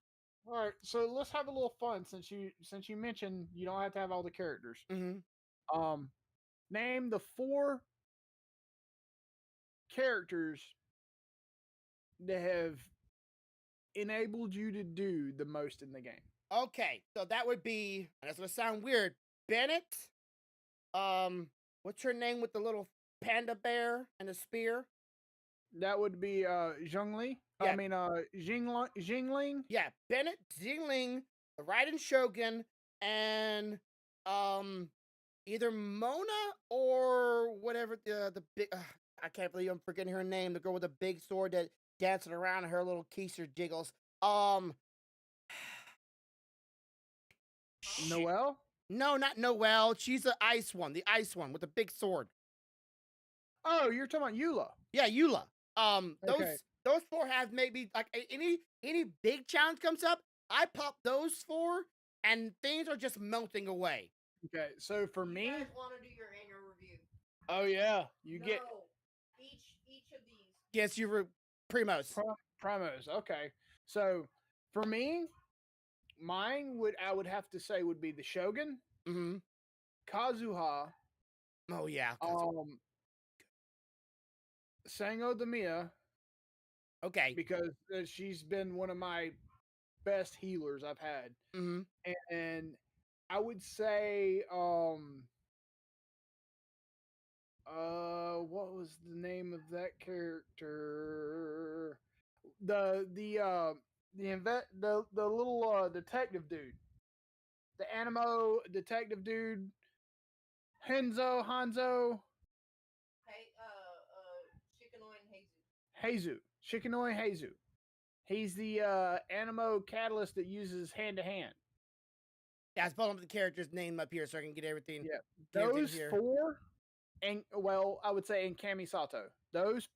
all right. So let's have a little fun since you mentioned you don't have to have all the characters. Mm-hmm. Um, name the 4 characters that have enabled you to do the most in the game. Okay, so that would be, and that's gonna sound weird. Bennett, what's her name with the little panda bear and the spear? That would be Zhongli. Yeah. I mean Jingling. Yeah, Bennett, Xingling, the Raiden Shogun, and either Mona or whatever the big. I can't believe I'm forgetting her name. The girl with the big sword that dancing around and her little keister jiggles. Noel? No, not Noelle. She's the ice one, with the big sword. Oh, you're talking about Eula. Yeah, Eula. Okay. Those 4 have maybe like any big challenge comes up, I pop those 4, and things are just melting away. Okay, so for You me, guys want to do your annual review? oh yeah, you get No. Each of these. Yes, you were primos. primos. Okay, so for me, I would have to say would be the Shogun, Mm-hmm. Kazuha, Oh yeah. Sango Demiya, Okay. because she's been one of my best healers I've had, Mm-hmm. and I would say what was the name of that character? The little detective dude, the animo detective dude, Hanzo Hey, Shikanoy and Hazu. Shikanoi Heizu. He's the animo catalyst that uses hand to hand. Yeah, I was pulling up the character's name up here so I can get everything. Yeah, get everything those here. 4, and well, I would say in Kami Sato, those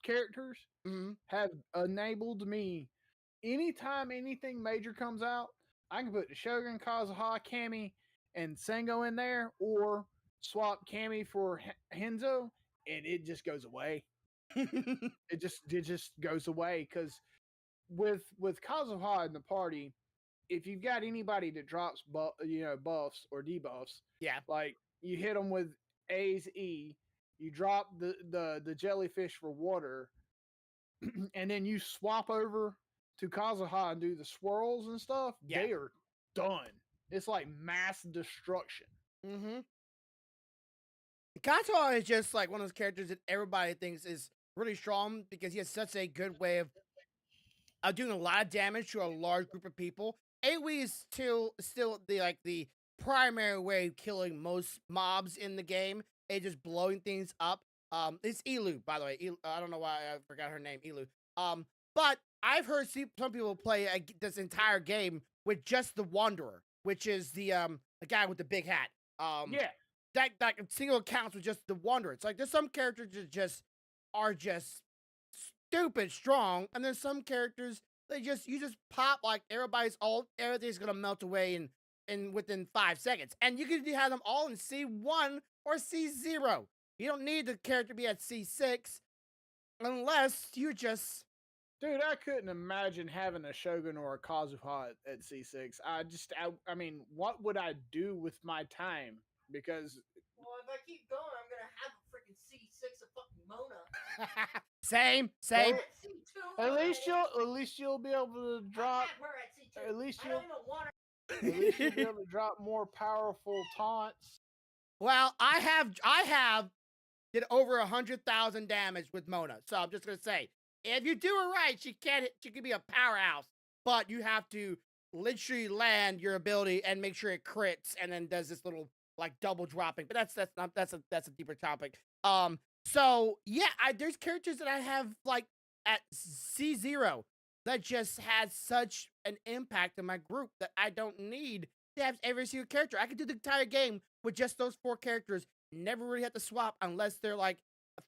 characters Mm-hmm. have enabled me. Anytime anything major comes out, I can put the Shogun, Kazuha, Kami, and Sengo in there, or swap Kami for Henzo, and it just goes away. It just goes away because with Kazuha in the party, if you've got anybody that drops buffs or debuffs, Yeah. like you hit them with A's E, you drop the jellyfish for water, and then you swap over to Kazuha and do the swirls and stuff, Yeah. they are done. It's like mass destruction. Mm-hmm. Kato is just like one of those characters that everybody thinks is really strong because he has such a good way of doing a lot of damage to a large group of people. AoE is still the primary way of killing most mobs in the game. It's just blowing things up. It's Elu, by the way. I don't know why I forgot her name, Elu. But I've heard some people play this entire game with just the Wanderer, which is the guy with the big hat. Yeah, that single accounts with just the Wanderer. It's like there's some characters that just are just stupid strong, and there's some characters you just pop like everything's gonna melt away in within 5 seconds, and you can have them all in C1 or C0. You don't need the character to be at C6 unless you just. dude, I couldn't imagine having a Shogun or a Kazuha at C6. I mean, what would I do with my time? Because Well, if I keep going, I'm gonna have a freaking C6 of fucking Mona. Same. We're at C2 At already. least you'll be able to drop. We're at C2. At least I you'll don't even want to. at least you'll be able to drop more powerful taunts. Well, I have did over 100,000 damage with Mona. So I'm just gonna say, if you do it right, she can be a powerhouse. But you have to literally land your ability and make sure it crits, and then does this little like double dropping. But that's a deeper topic. So yeah, there's characters that I have like at C0 that just has such an impact in my group that I don't need to have every single character. I could do the entire game with just those 4 characters. Never really have to swap unless they're like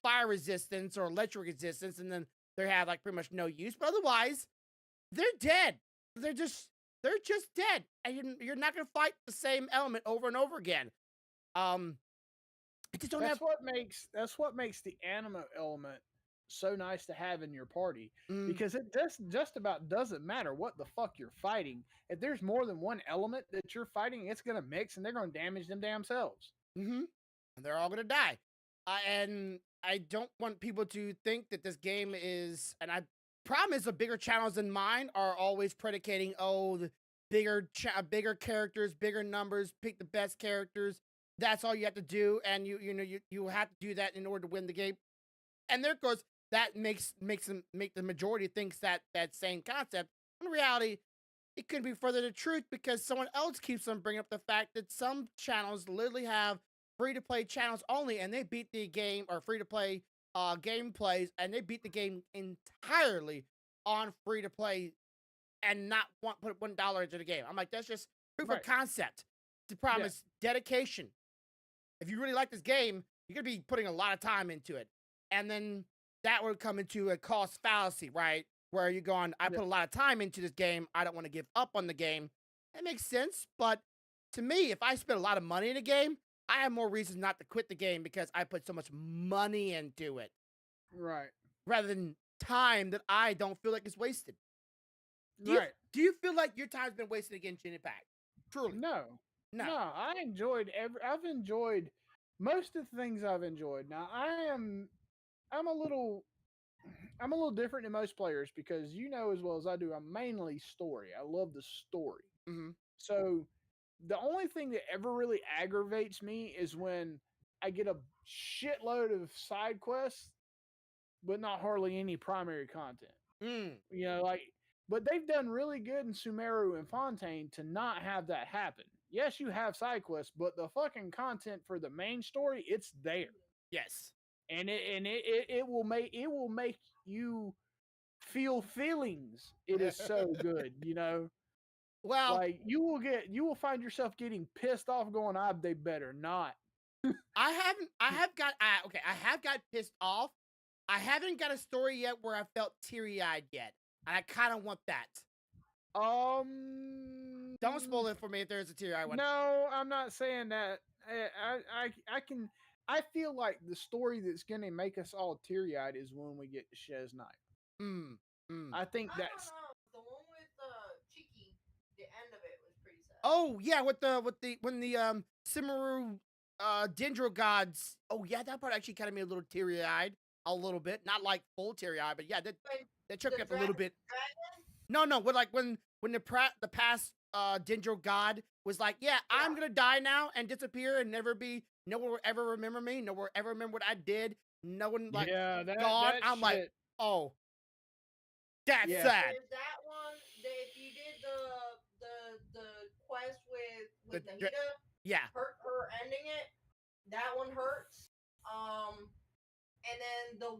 fire resistance or electric resistance, and then they have like pretty much no use. But otherwise, they're dead. They're just dead, and you're not gonna fight the same element over and over again. I just don't That's have. what makes the anima element so nice to have in your party, Mm, because it just about doesn't matter what the fuck you're fighting. If there's more than one element that you're fighting, it's gonna mix and they're gonna damage them damn selves. and they're all gonna die. And I don't want people to think that this game is. And I problem is the bigger channels than mine are always predicating, oh, the bigger characters, bigger numbers, pick the best characters. That's all you have to do, and you have to do that in order to win the game. And there goes that makes them make the majority thinks that same concept. In reality, it could be further the truth because someone else keeps on bringing up the fact that some channels literally have free to play channels only, and they beat the game, or free to play gameplays, and they beat the game entirely on free to play and not put $1 into the game. I'm like, that's just proof of Right. concept. The problem Yeah. is dedication. If you really like this game, you're gonna be putting a lot of time into it, and then that would come into a cost fallacy, right? Where you're going, I Yeah. put a lot of time into this game, I don't want to give up on the game. That makes sense, but to me, if I spend a lot of money in a game, I have more reasons not to quit the game because I put so much money into it, Right. rather than time that I don't feel like is wasted. Right. Do you feel like your time's been wasted against Gin Impact? Truly. No. No. No, I've enjoyed most of the things I've enjoyed. Now I'm a little different than most players because you know as well as I do, I'm mainly story. I love the story. Mm-hmm. So the only thing that ever really aggravates me is when I get a shitload of side quests, but not hardly any primary content. Mm. You know, like, but they've done really good in Sumeru and Fontaine to not have that happen. Yes, you have side quests, but the fucking content for the main story, it's there, Yes. and it will make you feel feelings. It is so good, you know. Well, Like you will find yourself getting pissed off, going, "Ah, they better not." I have got pissed off. I haven't got a story yet where I felt teary-eyed yet. And I kind of want that. Don't spoil it for me if there's a teary-eyed one. No, I'm not saying that. I can. I feel like the story that's gonna make us all teary-eyed is when we get to Shez Knife. I think I that's. don't know. The one with Cheeky, the end of it was pretty sad. Oh yeah, when the Simaru Dendro gods. Oh yeah, that part actually kind of made me a little teary-eyed. A little bit. Not like full teary-eyed, but yeah, that took me up a little bit. Dragon? No, when the past Dendro god was like, yeah, I'm gonna die now and disappear and no one will ever remember me, no one will ever remember what I did, no one like Yeah, God. I'm like, shit. oh, that's Yeah. sad. There's that one. If you did the quest with The Nahida, Yeah. her ending it, that one hurts. And then the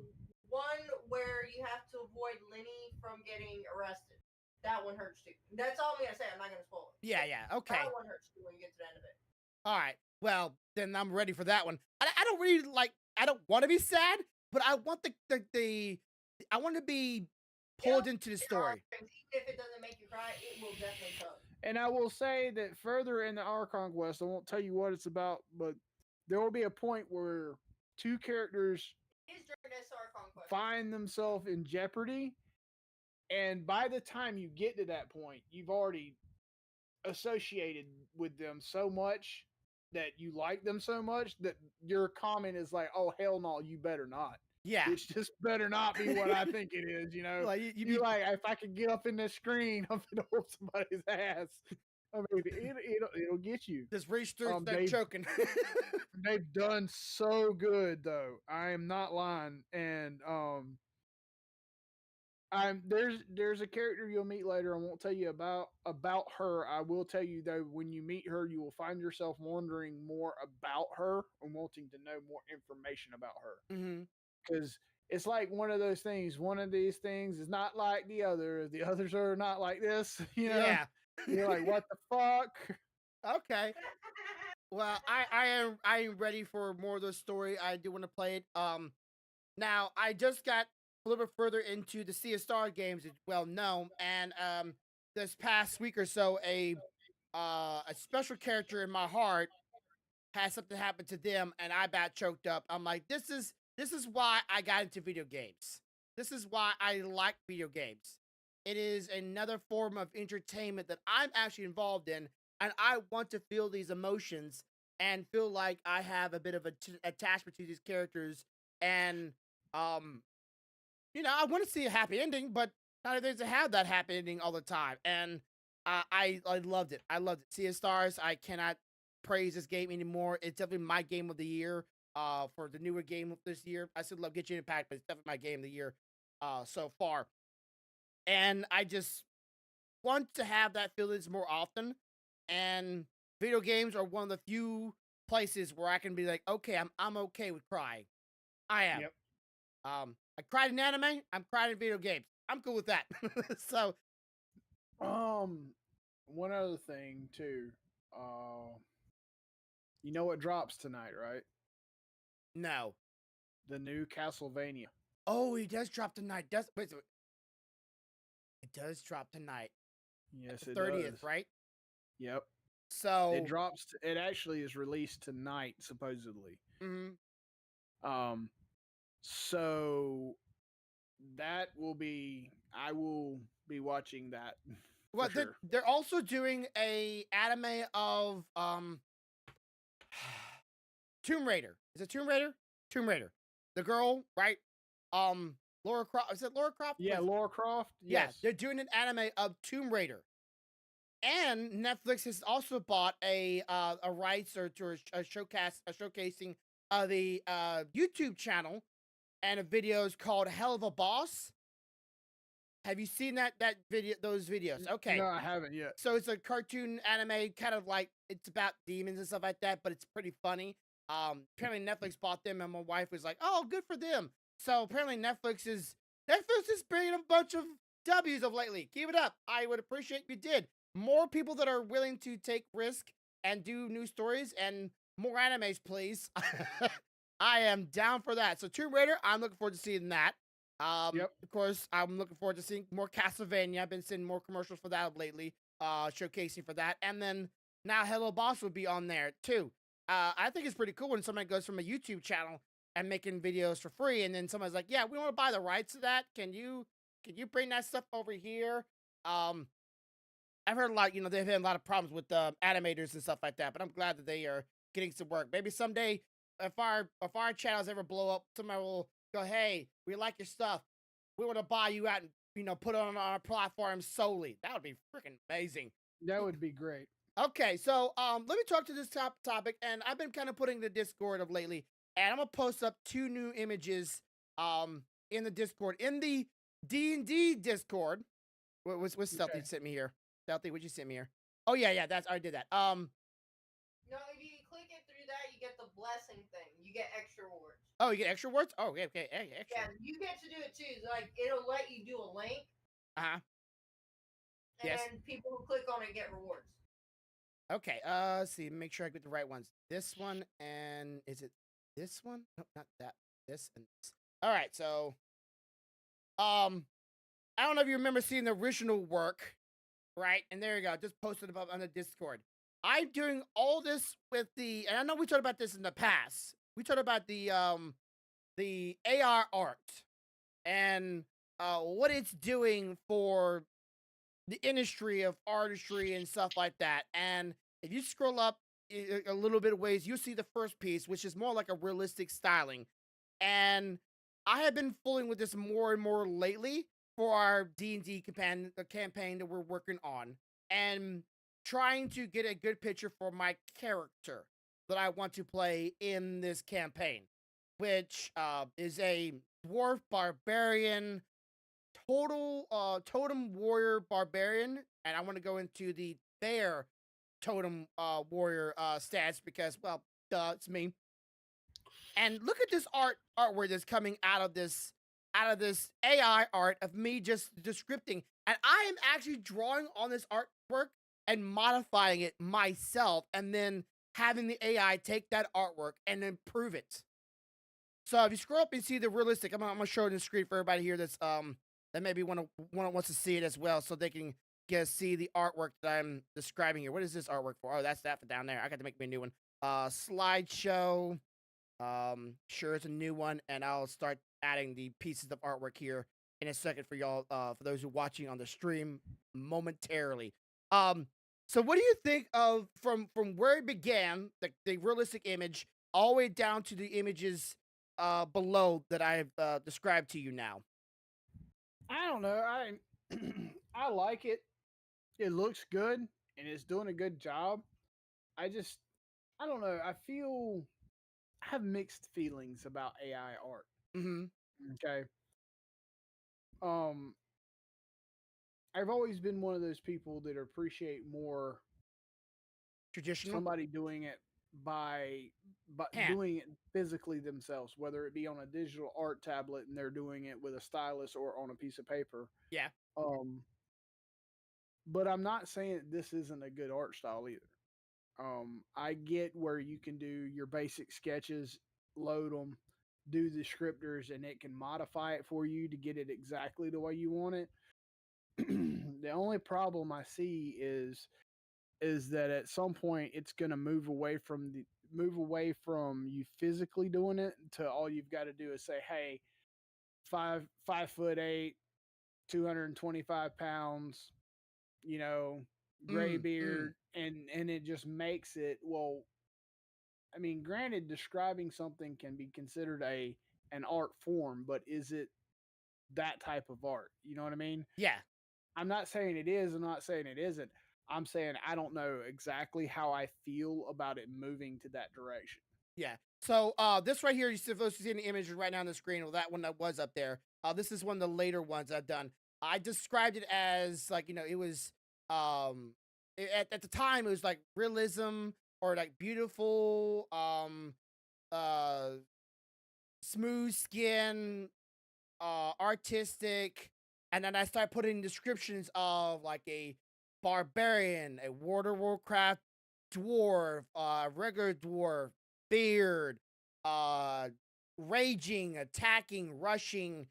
one where you have to avoid Lenny from getting arrested, that one hurts too. That's all I'm gonna say. I'm not gonna spoil it. Yeah, okay. That one hurts too when you get to the end of it. All right. Well, then I'm ready for that one. I don't really I don't want to be sad, but I want I want to be pulled into the story. Even if it doesn't make you cry, it will definitely tug. And I will say that further in the Archon Quest, I won't tell you what it's about, but there will be a point where two characters find themselves in jeopardy, and by the time you get to that point, you've already associated with them so much that you like them so much that your comment is like, "Oh hell no, you better not." Yeah. It's just better not be what I think it is, you know. Like you You're be like, if I could get up in this screen, I'm gonna whoop somebody's ass. I mean, it'll get you. just reach through, start They've choking. they've done so good though. I am not lying, and there's a character you'll meet later. I won't tell you about her. I will tell you though, when you meet her, you will find yourself wondering more about her and wanting to know more information about her. hmm Because it's like one of those things. One of these things is not like the other. The others are not like this. You know, Yeah. you're like, what the fuck? Okay. Well, I am ready for more of the story. I do want to play it. Now I just got a little bit further into the Sea of Star games, it's well known, and this past week or so, a special character in my heart had something happen to them, and I about choked up. I'm like, this is why I got into video games. This is why I like video games. It is another form of entertainment that I'm actually involved in, and I want to feel these emotions and feel like I have a bit of a attachment to these characters. And um, I want to see a happy ending, but not everything to have that happy ending all the time. And I loved it. I loved it. Sea of Stars. I cannot praise this game anymore. It's definitely my game of the year. For the newer game of this year, I still love Get You Impact, but it's definitely my game of the year. So far, and I just want to have that feelings more often. And video games are one of the few places where I can be like, okay, I'm okay with crying. I am. Yep. I cried in anime. I'm crying in video games. I'm cool with that. So One other thing too. You know what drops tonight, right? no. The new Castlevania. Oh, he does drop tonight. Does wait? It does drop tonight. Yes, The it 30th, does. right? Yep. So It drops. It actually is released tonight, supposedly. mhm. Um, so that will be. I will be watching that for Well, sure. they're also doing a anime of Tomb Raider. Is it Tomb Raider? Tomb Raider. The girl, right? Laura Croft. Is it Laura Croft? Yeah, Laura Croft. Yeah, Yes. they're doing an anime of Tomb Raider. And Netflix has also bought a rights or to a showcasing of the YouTube channel and a video is called Hell of a Boss. Have you seen that video? Those videos? No, Okay, I haven't yet. so it's a cartoon anime, kind of like it's about demons and stuff like that, but it's pretty funny. Apparently Netflix bought them, and my wife was like, "Oh, good for them." So apparently Netflix is bringing a bunch of W's of lately. Keep it up. I would appreciate if you did. More people that are willing to take risk and do new stories and more animes, please. I am down for that. So Tomb Raider, I'm looking forward to seeing that. Yep. Of course, I'm looking forward to seeing more Castlevania. I've been seeing more commercials for that lately, showcasing for that. And then now Hello Boss will be on there too. I think it's pretty cool when somebody goes from a YouTube channel and making videos for free, and then somebody's like, "Yeah, we want to buy the rights to that. Can you bring that stuff over here?" Um, I've heard a lot. They've had a lot of problems with animators and stuff like that, but I'm glad that they are getting some work. Maybe someday, if our channels ever blow up, somebody will go, "Hey, we like your stuff. We want to buy you out and put it on our platform solely." That would be freaking amazing. That would be great. Okay, so let me talk to this topic, and I've been kind of putting the Discord of lately, and I'm gonna post up two new images in the Discord in the D&D Discord. What's Stealthy Okay. sent me here? Stealthy, what'd you send me here? Oh yeah, I did that. No, if you click it through that, you get the blessing thing. You get extra rewards. Oh, you get extra words? Oh, okay, extra. Yeah, you get to do it too. Like it'll let you do a link, Uh-huh. and Yes. then people who click on it get rewards. Okay, let's see, make sure I get the right ones. This one, and is it this one? Nope, not that. This and this. All right, so I don't know if you remember seeing the original work, right? And there you go, just posted above on the Discord. I'm doing all this with and I know we talked about this in the past. We talked about the AR art and what it's doing for the industry of artistry and stuff like that. And if you scroll up a little bit of ways, you see the first piece, which is more like a realistic styling. And I have been fooling with this more and more lately for our D&D campaign that we're working on, and trying to get a good picture for my character that I want to play in this campaign, which is a dwarf barbarian, totem warrior barbarian, and I want to go into the bear totem warrior stats because, well, duh, it's me. And look at this artwork that's coming out of this AI art of me just descripting. And I am actually drawing on this artwork and modifying it myself, and then having the AI take that artwork and improve it. So if you scroll up and see the realistic, I'm gonna show it on the screen for everybody here that's that maybe wants to see it as well, so they can see the artwork that I'm describing here. What is this artwork for? Oh, that's that for down there. I got to make me a new one. Slideshow. Sure, it's a new one, and I'll start adding the pieces of artwork here in a second for y'all, for those who are watching on the stream momentarily. So what do you think of from where it began, the realistic image, all the way down to the images below that I've described to you now? I don't know. I like it. It looks good and it's doing a good job. I just I don't know. I have mixed feelings about AI art. Mm-hmm. Okay. Um I've always been one of those people that appreciate more Traditional. somebody doing it by Yeah. doing it physically themselves, whether it be on a digital art tablet and they're doing it with a stylus or on a piece of paper. Yeah. Um, but I'm not saying this isn't a good art style either. I get where you can do your basic sketches, load them, do the descriptors, and it can modify it for you to get it exactly the way you want it. The only problem I see is that at some point it's going to move away from you physically doing it to all you've got to do is say, hey, 5'8", 225 pounds, you know, gray Mm, mm. beard, and it just makes it. Well, I mean, granted, describing something can be considered an art form, but is it that type of art? You know what I mean? Yeah. I'm not saying it is. I'm not saying it isn't. I'm saying I don't know exactly how I feel about it moving to that direction. Yeah. So this right here, you see, those seeing the image right now on the screen, well, that one that was up there. This is one of the later ones I've done. I described it as like, it was at the time it was like realism, or like beautiful, uh smooth skin, artistic, and then I start putting descriptions of like a barbarian, a World of Warcraft dwarf, regular dwarf, beard, uh, raging, attacking, rushing,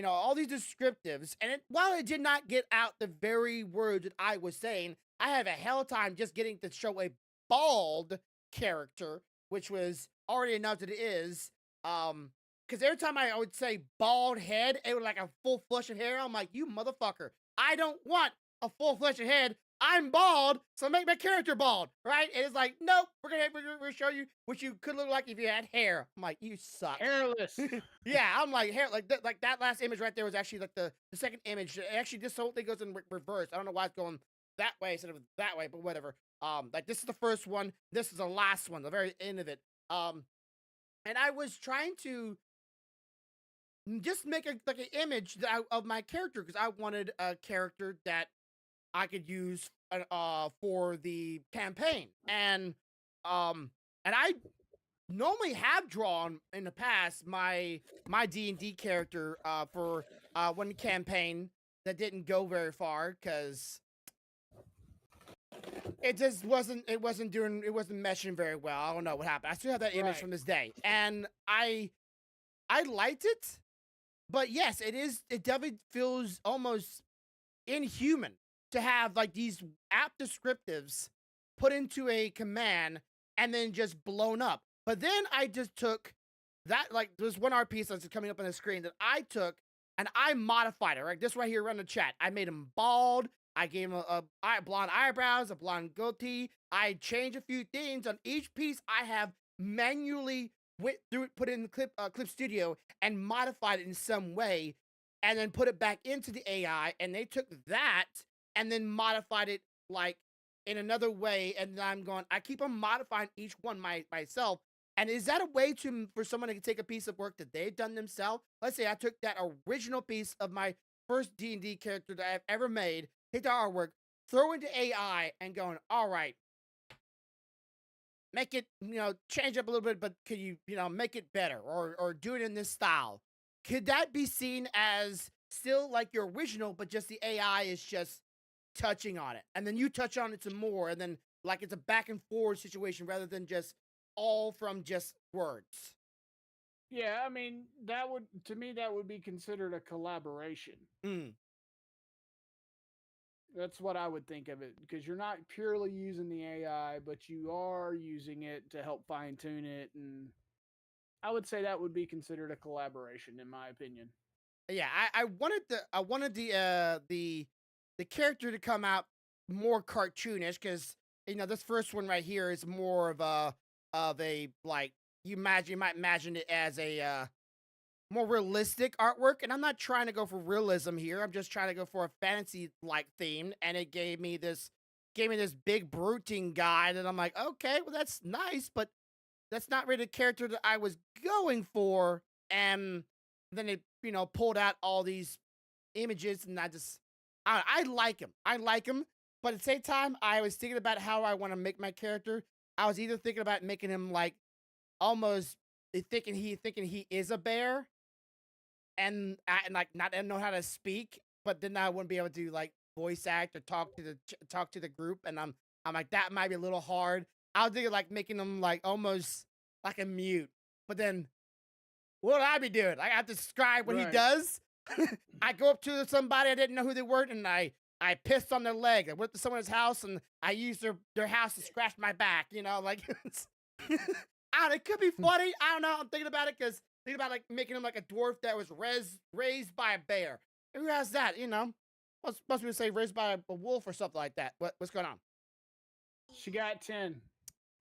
all these descriptives. And while it did not get out the very words that I was saying, I have a hell time just getting to show a bald character, which was already enough that it is. Because every time I would say bald head, it was like a full flush of hair. I'm like, you motherfucker. I don't want a full flush of head. I'm bald, so make my character bald, right? And it's like, nope, we're gonna show you what you could look like if you had hair. I'm like, you suck. Hairless. Yeah, I'm like, hair, like that last image right there was actually like the second image. Actually, this whole thing goes in reverse. I don't know why it's going that way instead of that way, but whatever. Like this is the first one. This is the last one, the very end of it. And I was trying to just make like an image of my character, because I wanted a character that I could use for the campaign. And I normally have drawn in the past my D&D character for one campaign that didn't go very far because it just wasn't meshing very well. I don't know what happened. I still have that image Right. from this day, and I liked it. But yes, it definitely feels almost inhuman to have like these app descriptives put into a command and then just blown up. But then I just took that, like, there's one art piece that's coming up on the screen that I took and I modified it, right? This right here around the chat. I made him bald. I gave him blonde eyebrows, a blonde goatee. I changed a few things on each piece. I have manually went through it, put it in the clip studio, and modified it in some way, and then put it back into the AI. And they took that and then modified it like in another way. And then I'm going. I keep on modifying each one myself. And is that a way for someone to take a piece of work that they've done themselves? Let's say I took that original piece of my first D&D character that I've ever made, take the artwork, throw into AI, and going, all right, make it, change up a little bit, but could you, make it better or do it in this style? Could that be seen as still like your original, but just the AI is just touching on it, and then you touch on it some more, and then like it's a back and forth situation rather than just all from just words? Yeah, I mean, that would be considered a collaboration. Mm. That's what I would think of it, because you're not purely using the AI, but you are using it to help fine tune it, and I would say that would be considered a collaboration, in my opinion. Yeah, I wanted the character to come out more cartoonish because this first one right here is more of a like you might imagine it as a more realistic artwork, and I'm not trying to go for realism here. I'm just trying to go for a fantasy like theme, and it gave me this big brooding guy, and I'm like, okay, well that's nice, but that's not really the character that I was going for. And then it, pulled out all these images, and I like him. I like him, but at the same time, I was thinking about how I want to make my character. I was either thinking about making him like almost thinking he is a bear, and like not know how to speak, but then I wouldn't be able to like voice act or talk to the group, and I'm like that might be a little hard. I was thinking like making him like almost like a mute, but then what would I be doing? I have to describe what he Right. does. I go up to somebody I didn't know who they were, and I pissed on their leg. I went to someone's house and I used their house to scratch my back. Like I don't know, it could be funny. I don't know. I'm thinking about it because thinking about like making him like a dwarf that was raised by a bear. Who has that? Most people say raised by a wolf or something like that. What's going on? She got 10,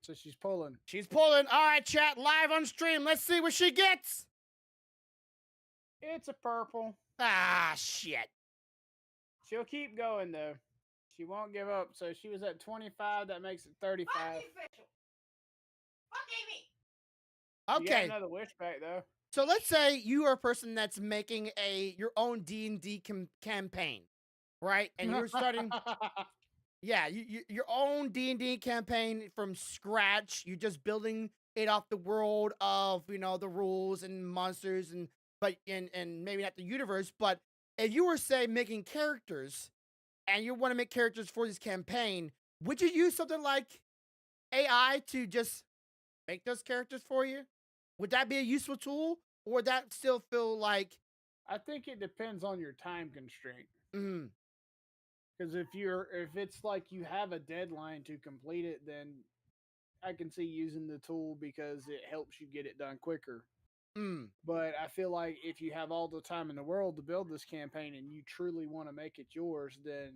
so she's pulling. She's pulling. All right, chat live on stream. Let's see what she gets. It's a purple. Ah, shit. She'll keep going, though. She won't give up. So she was at 25. That makes it 35. Fuck the official. Fuck Amy. You got Okay. another wish back, though. So let's say you are a person that's making your own D&D campaign, right? And you're starting, yeah, your own D&D campaign from scratch. You're just building it off the world of the rules and monsters and maybe not the universe. But if you were say making characters and you want to make characters for this campaign, would you use something like AI to just make those characters for you? Would that be a useful tool, or would that still feel like? I think it depends on your time constraint. Mm, Because if it's like you have a deadline to complete it, then I can see using the tool because it helps you get it done quicker. mm, But I feel like if you have all the time in the world to build this campaign and you truly want to make it yours, then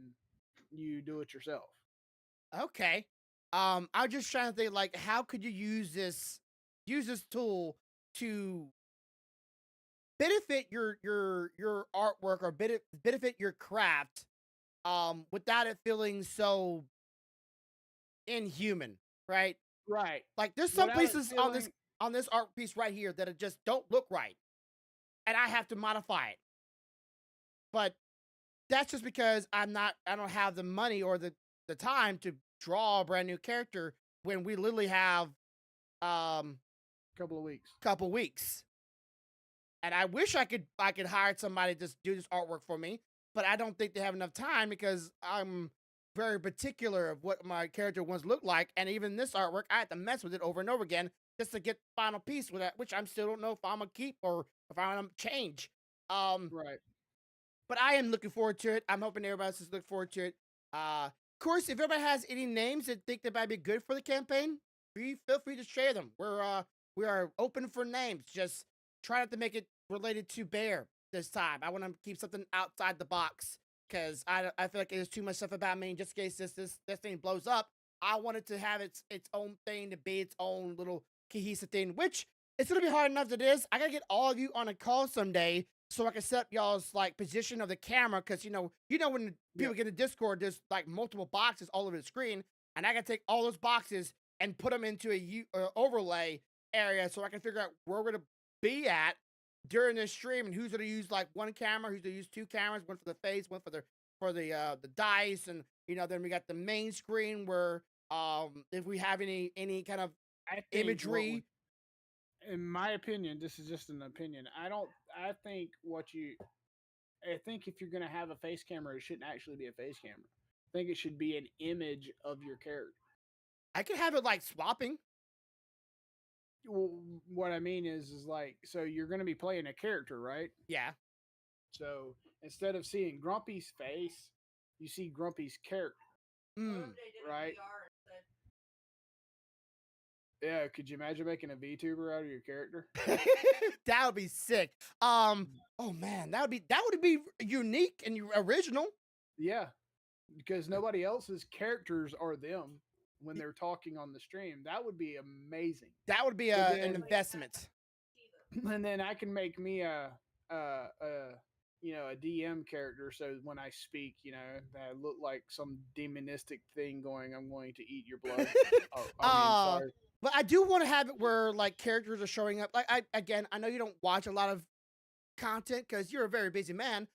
you do it yourself. okay. I'm just trying to think like how could you use this tool to benefit your artwork or benefit your craft without it feeling so inhuman, right? Right. Like there's some Without it pieces feeling on this art piece right here that it just don't look right, and I have to modify it. But that's just because I don't have the money or the time to draw a brand new character when we literally have couple of weeks. couple weeks. And I wish I could hire somebody to just do this artwork for me, but I don't think they have enough time because I'm very particular of what my character wants to look like. And even this artwork, I had to mess with it over and over again just to get the final piece with that, which I'm still don't know if I'm gonna keep or if I'm gonna change. Right. But I am looking forward to it. I'm hoping everybody else is looking forward to it. Of course, if everybody has any names that think that might be good for the campaign, feel free to share them. We are open for names. Just try not to make it related to bear this time. I want to keep something outside the box. because I feel like there's too much stuff about me. And just in case this thing blows up, I want it to have its own thing, to be its own little cohesive thing. Which it's gonna be hard enough as it is. I gotta get all of you on a call someday so I can set up y'all's like position of the camera, because when Yeah. people get in Discord, there's like multiple boxes all over the screen, and I gotta take all those boxes and put them into a overlay area so I can figure out where we're gonna be at during this stream, and who's gonna use like one camera, who's gonna use two cameras, one for the face, one for the dice, and then we got the main screen where if we have any kind of I think imagery. in my opinion, this is just an opinion. I think if you're gonna have a face camera, it shouldn't actually be a face camera. I think it should be an image of your character. I could have it like swapping. Well, what I mean is like, so you're gonna be playing a character, right? Yeah. So instead of seeing Grumpy's face, you see Grumpy's character. What if they did right. VR instead? Yeah, could you imagine making a VTuber out of your character? That would be sick. Oh man, that would be unique and original. Yeah, because nobody else's characters are them when they're talking on the stream. That would be amazing. That would be So an then- investment. And then I can make me a DM character, so when I speak, that look like some demonistic thing going, "I'm going to eat your blood." Sorry. But I do want to have it where like characters are showing up. Like I know you don't watch a lot of content because you're a very busy man.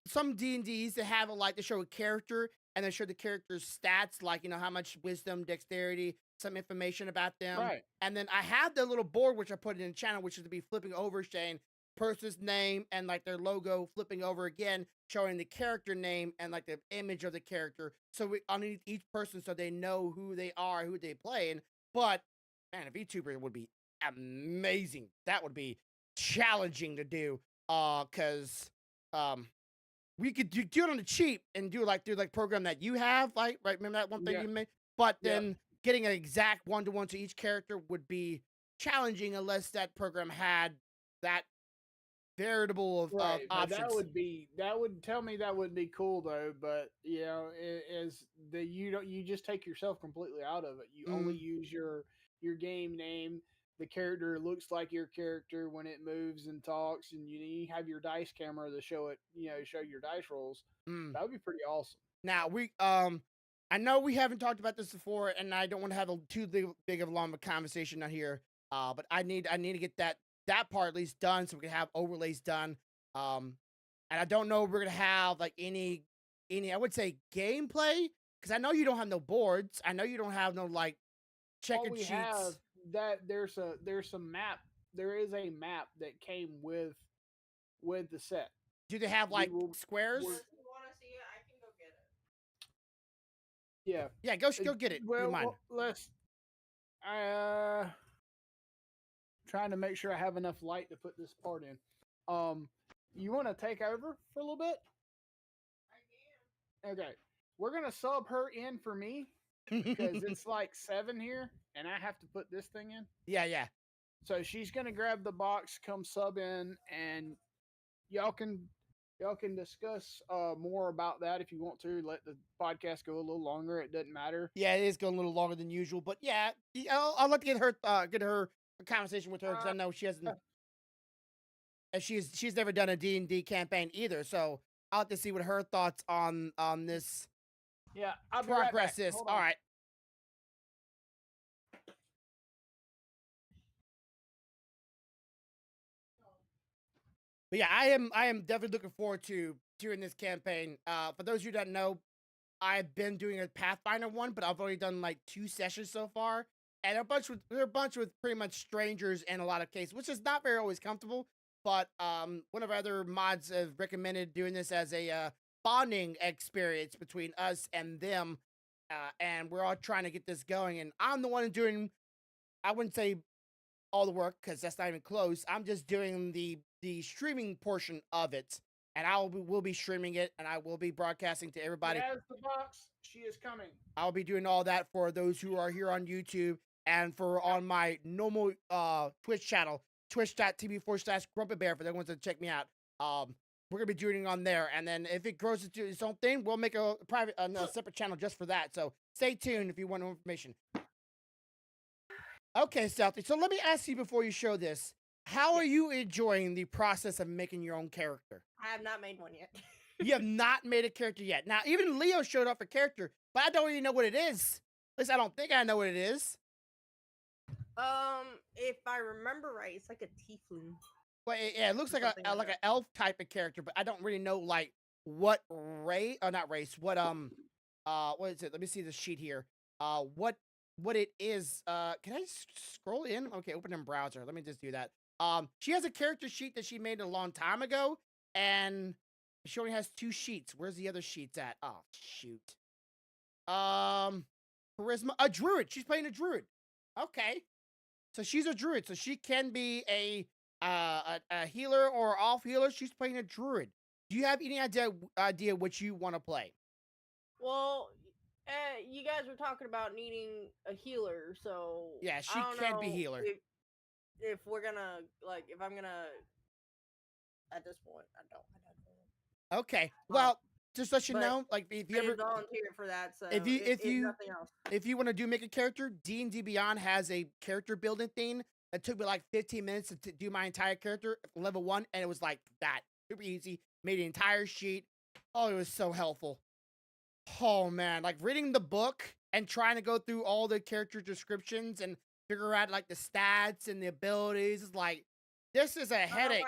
Some D&Ds they have it like they show a character and they show the character's stats, like how much wisdom, dexterity, some information about them. Right. And then I have the little board which I put in the channel, which is to be flipping over, saying person's name and like their logo, flipping over again, showing the character name and like the image of the character. So we underneath each person, so they know who they are, who they playing. But man, a VTuber would be amazing. That would be challenging to do. Cause we could do it on the cheap and do like program that you have, like, right? Remember that one thing Yeah. you made? But Yeah. then getting an exact one-to-one to each character would be challenging unless that program had that variable of Right, but options. that would tell me that would be cool though. But you just take yourself completely out of it. You only use your game name. The character looks like your character when it moves and talks, and you have your dice camera to show it. Show your dice rolls. That would be pretty awesome. Now I know we haven't talked about this before, and I don't want to have too big of a long conversation on here. But I need to get that part at least done so we can have overlays done. And I don't know if we're gonna have like any I would say gameplay, because I know you don't have no boards. I know you don't have no like checkered All we sheets. have that there's a map. There is a map that came with the set. Do they have like squares? If you want to see it, I can go get it. Yeah. Yeah, go get it. Well, Do mine. let's. Trying to make sure I have enough light to put this part in. You want to take over for a little bit? I can. Okay, we're gonna sub her in for me because it's like 7 here, and I have to put this thing in. Yeah. So she's gonna grab the box, come sub in, and y'all can discuss more about that if you want to. Let the podcast go a little longer. It doesn't matter. Yeah, it is going a little longer than usual, but yeah, I'll let get her a conversation with her, because I know she hasn't. And she's never done a D&D campaign either, so I'll have to see what her thoughts on this Yeah, I'll be right progress back. is. Hold All on. right. But yeah, I am definitely looking forward to doing this campaign. For those of you that know, I've been doing a Pathfinder one, but I've only done like 2 sessions so far, and they're a bunch with pretty much strangers in a lot of cases, which is not very always comfortable. But one of our other mods have recommended doing this as a bonding experience between us and them, and we're all trying to get this going. And I'm the one doing, I wouldn't say all the work, because that's not even close. I'm just doing the streaming portion of it, and will be streaming it, and I will be broadcasting to everybody. She has the box. She is coming. I'll be doing all that for those who are here on YouTube and for on my normal Twitch channel, twitch.tv/Grumppybear, for the ones that check me out. we're gonna be doing on there, and then if it grows into its own thing, we'll make a private, a separate channel just for that. So stay tuned if you want more information. Okay, Stealthy. So let me ask you before you show this: how are you enjoying the process of making your own character? I have not made one yet. You have not made a character yet. Now, even Leo showed off a character, but I don't even know what it is. At least I don't think I know what it is. If I remember right, it's like a tiefling. Well, it looks like Something like like an that. elf type of character, but I don't really know like what race or not race. What what is it? Let me see the sheet here. What it is. Can I scroll in? Okay, open in browser. Let me just do that. She has a character sheet that she made a long time ago, and she only has 2 sheets. Where's the other sheets at? Oh shoot. Charisma. A druid. She's playing a druid. Okay. So she's a druid. So she can be a healer or off healer. She's playing a druid. Do you have any idea what you want to play? Well, you guys were talking about needing a healer, so Yeah, she I don't can be know healer. if we're gonna if I'm gonna at this point, I don't know. Okay. Well, just let you but know, like if you I ever volunteer for that, so if you nothing else. if you want to make a character, D&D Beyond has a character building thing. It took me like 15 minutes to do my entire character level 1, and it was like that. Super easy. Made an entire sheet. Oh, it was so helpful. Oh man, like reading the book and trying to go through all the character descriptions and figure out like the stats and the abilities is like this is a headache.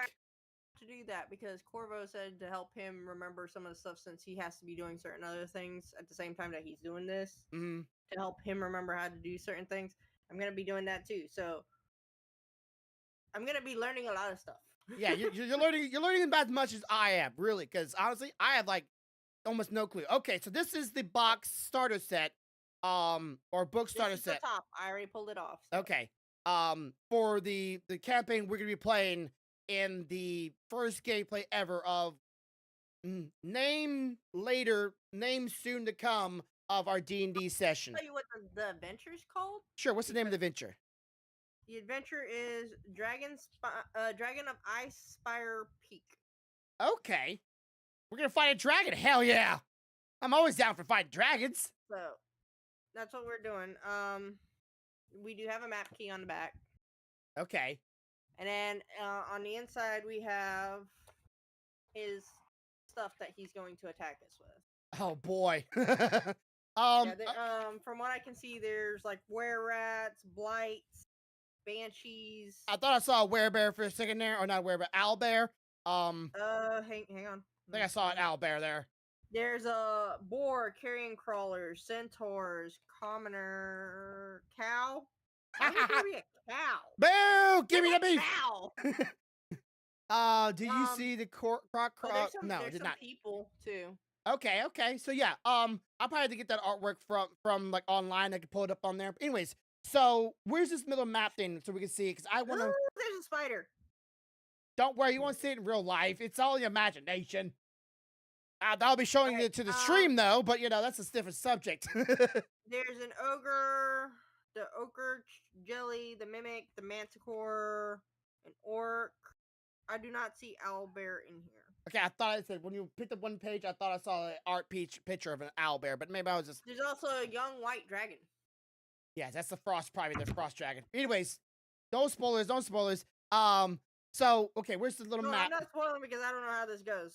To do that because Corvo said to help him remember some of the stuff since he has to be doing certain other things at the same time that he's doing this Mm-hmm. to help him remember how to do certain things. I'm gonna be doing that too, so I'm gonna be learning a lot of stuff. Yeah, you're learning about as much as I am, really, because honestly, I have like almost no clue. Okay, so this is the box starter set, or book starter This is the set. top. I already pulled it off. So. Okay, for the campaign we're gonna be playing in the first gameplay ever of name soon to come of our D&D session. Tell you what the adventure is called. Sure, what's the name of the adventure? The adventure is Dragon of Ice Spire Peak. Okay, we're gonna fight a dragon. Hell yeah, I'm always down for fighting dragons. So that's what we're doing. We do have a map key on the back. Okay. And then on the inside we have his stuff that he's going to attack us with. Oh boy. From what I can see, there's like were-rats, blights, banshees. I thought I saw a werebear for a second there, or not werebear, owlbear. Hang on. I think I saw an owlbear there. There's a boar, carrion crawlers, centaurs, commoner, cow. Why would there be a cow? Boo! Give me the beef. Cow. Did you see the croc? No, there's did some not. people too. Okay. So yeah, I'll probably have to get that artwork from like online. I can pull it up on there. But anyways, so where's this middle map thing so we can see? Because I want to. There's a spider. Don't worry, you won't see it in real life. It's all your imagination. I'll be showing it to the stream though, but you know that's a different subject. There's an ogre, the ochre jelly, the mimic, the manticore, an orc. I do not see owlbear in here. Okay, I thought I said when you picked up one page, I thought I saw an art picture of an owlbear, but maybe I was just. There's also a young white dragon. Yeah, that's probably the frost dragon. Anyways, no spoilers. So okay, where's the little map? I'm not spoiling because I don't know how this goes.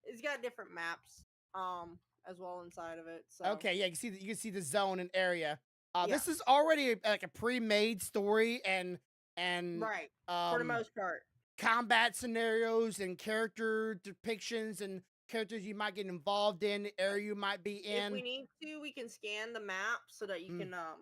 He's got different maps, as well inside of it. So. Okay, yeah, you can see the zone and area. Yeah. This is already like a pre-made story and right for the most part. Combat scenarios and character depictions and characters you might get involved in, the area you might be in. If we need to, we can scan the map so that you can I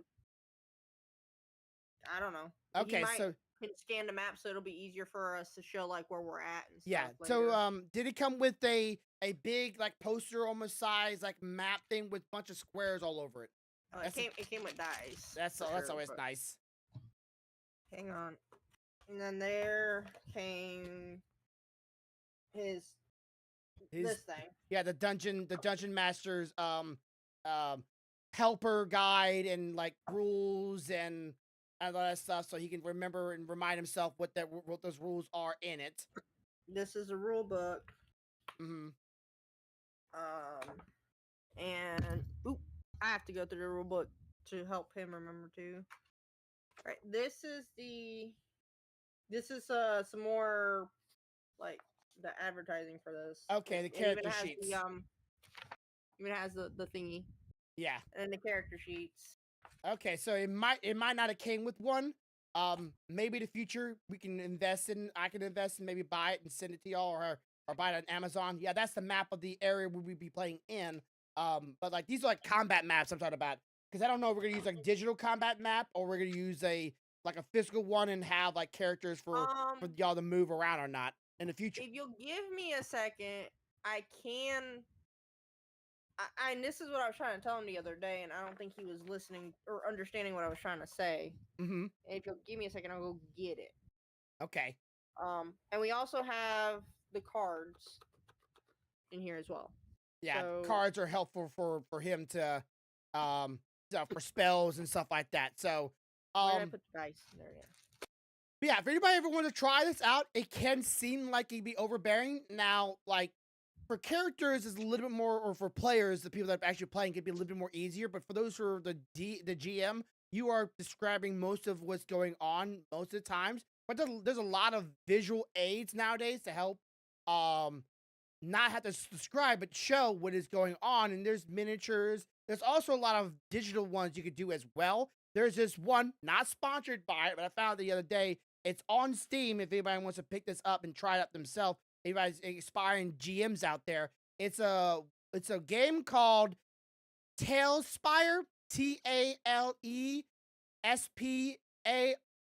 don't know. Okay, so can scan the map so it'll be easier for us to show like where we're at and stuff. Yeah. Later. So did it come with a big like poster almost size like map thing with a bunch of squares all over it? It came with dice. That's always nice. Hang on. And then there came this thing. Yeah, the dungeon master's helper guide and like rules and all that stuff, so he can remember and remind himself what those rules are in it. This is a rule book. Mm-hmm. And oop, I have to go through the rule book to help him remember too. Right, this is some more like the advertising for this. Okay, the It even character has sheets. the thingy Yeah. and the character sheets. Okay, so it might not have came with one. Maybe in the future we can invest in. I can invest and maybe buy it and send it to y'all, or buy it on Amazon. Yeah, that's the map of the area we would be playing in. But like these are like combat maps I'm talking about, because I don't know if we're gonna use like digital combat map or we're gonna use a physical one and have like characters for y'all to move around or not in the future. If you'll give me a second, I can. And this is what I was trying to tell him the other day, and I don't think he was listening or understanding what I was trying to say. Mm-hmm. And if you'll give me a second, I'll go get it. Okay. And we also have the cards in here as well. Yeah, So, cards are helpful for him to for spells and stuff like that. So where did I put the dice? There, yeah. yeah, if anybody ever wants to try this out, it can seem like it'd be overbearing. Now, like for characters, it's a little bit more, or for players, the people that are actually playing, could be a little bit more easier. But for those who are the GM, you are describing most of what's going on most of the times. But there's a lot of visual aids nowadays to help not have to describe but show what is going on. And there's miniatures. There's also a lot of digital ones you could do as well. There's this one, not sponsored by it, but I found it the other day. It's on Steam if anybody wants to pick this up and try it up themselves. Anybody's aspiring GMs out there. It's a game called Tailspire, TALESPA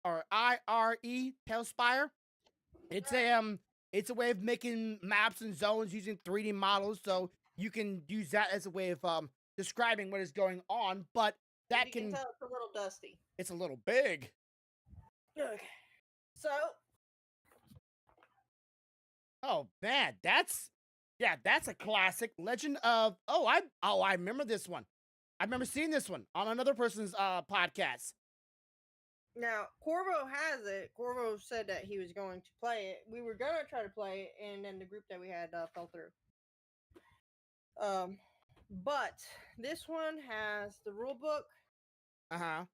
or IRE, Tailspire. It's a way of making maps and zones using 3D models, so you can use that as a way of describing what is going on. But that you can tell it's a little dusty. It's a little big. Okay. So. Oh man, that's a classic. Legend of I remember this one. I remember seeing this one on another person's podcast. Now, Corvo has it. Corvo said that he was going to play it. We were going to try to play it, and then the group that we had fell through. But this one has the rule book. Uh-huh.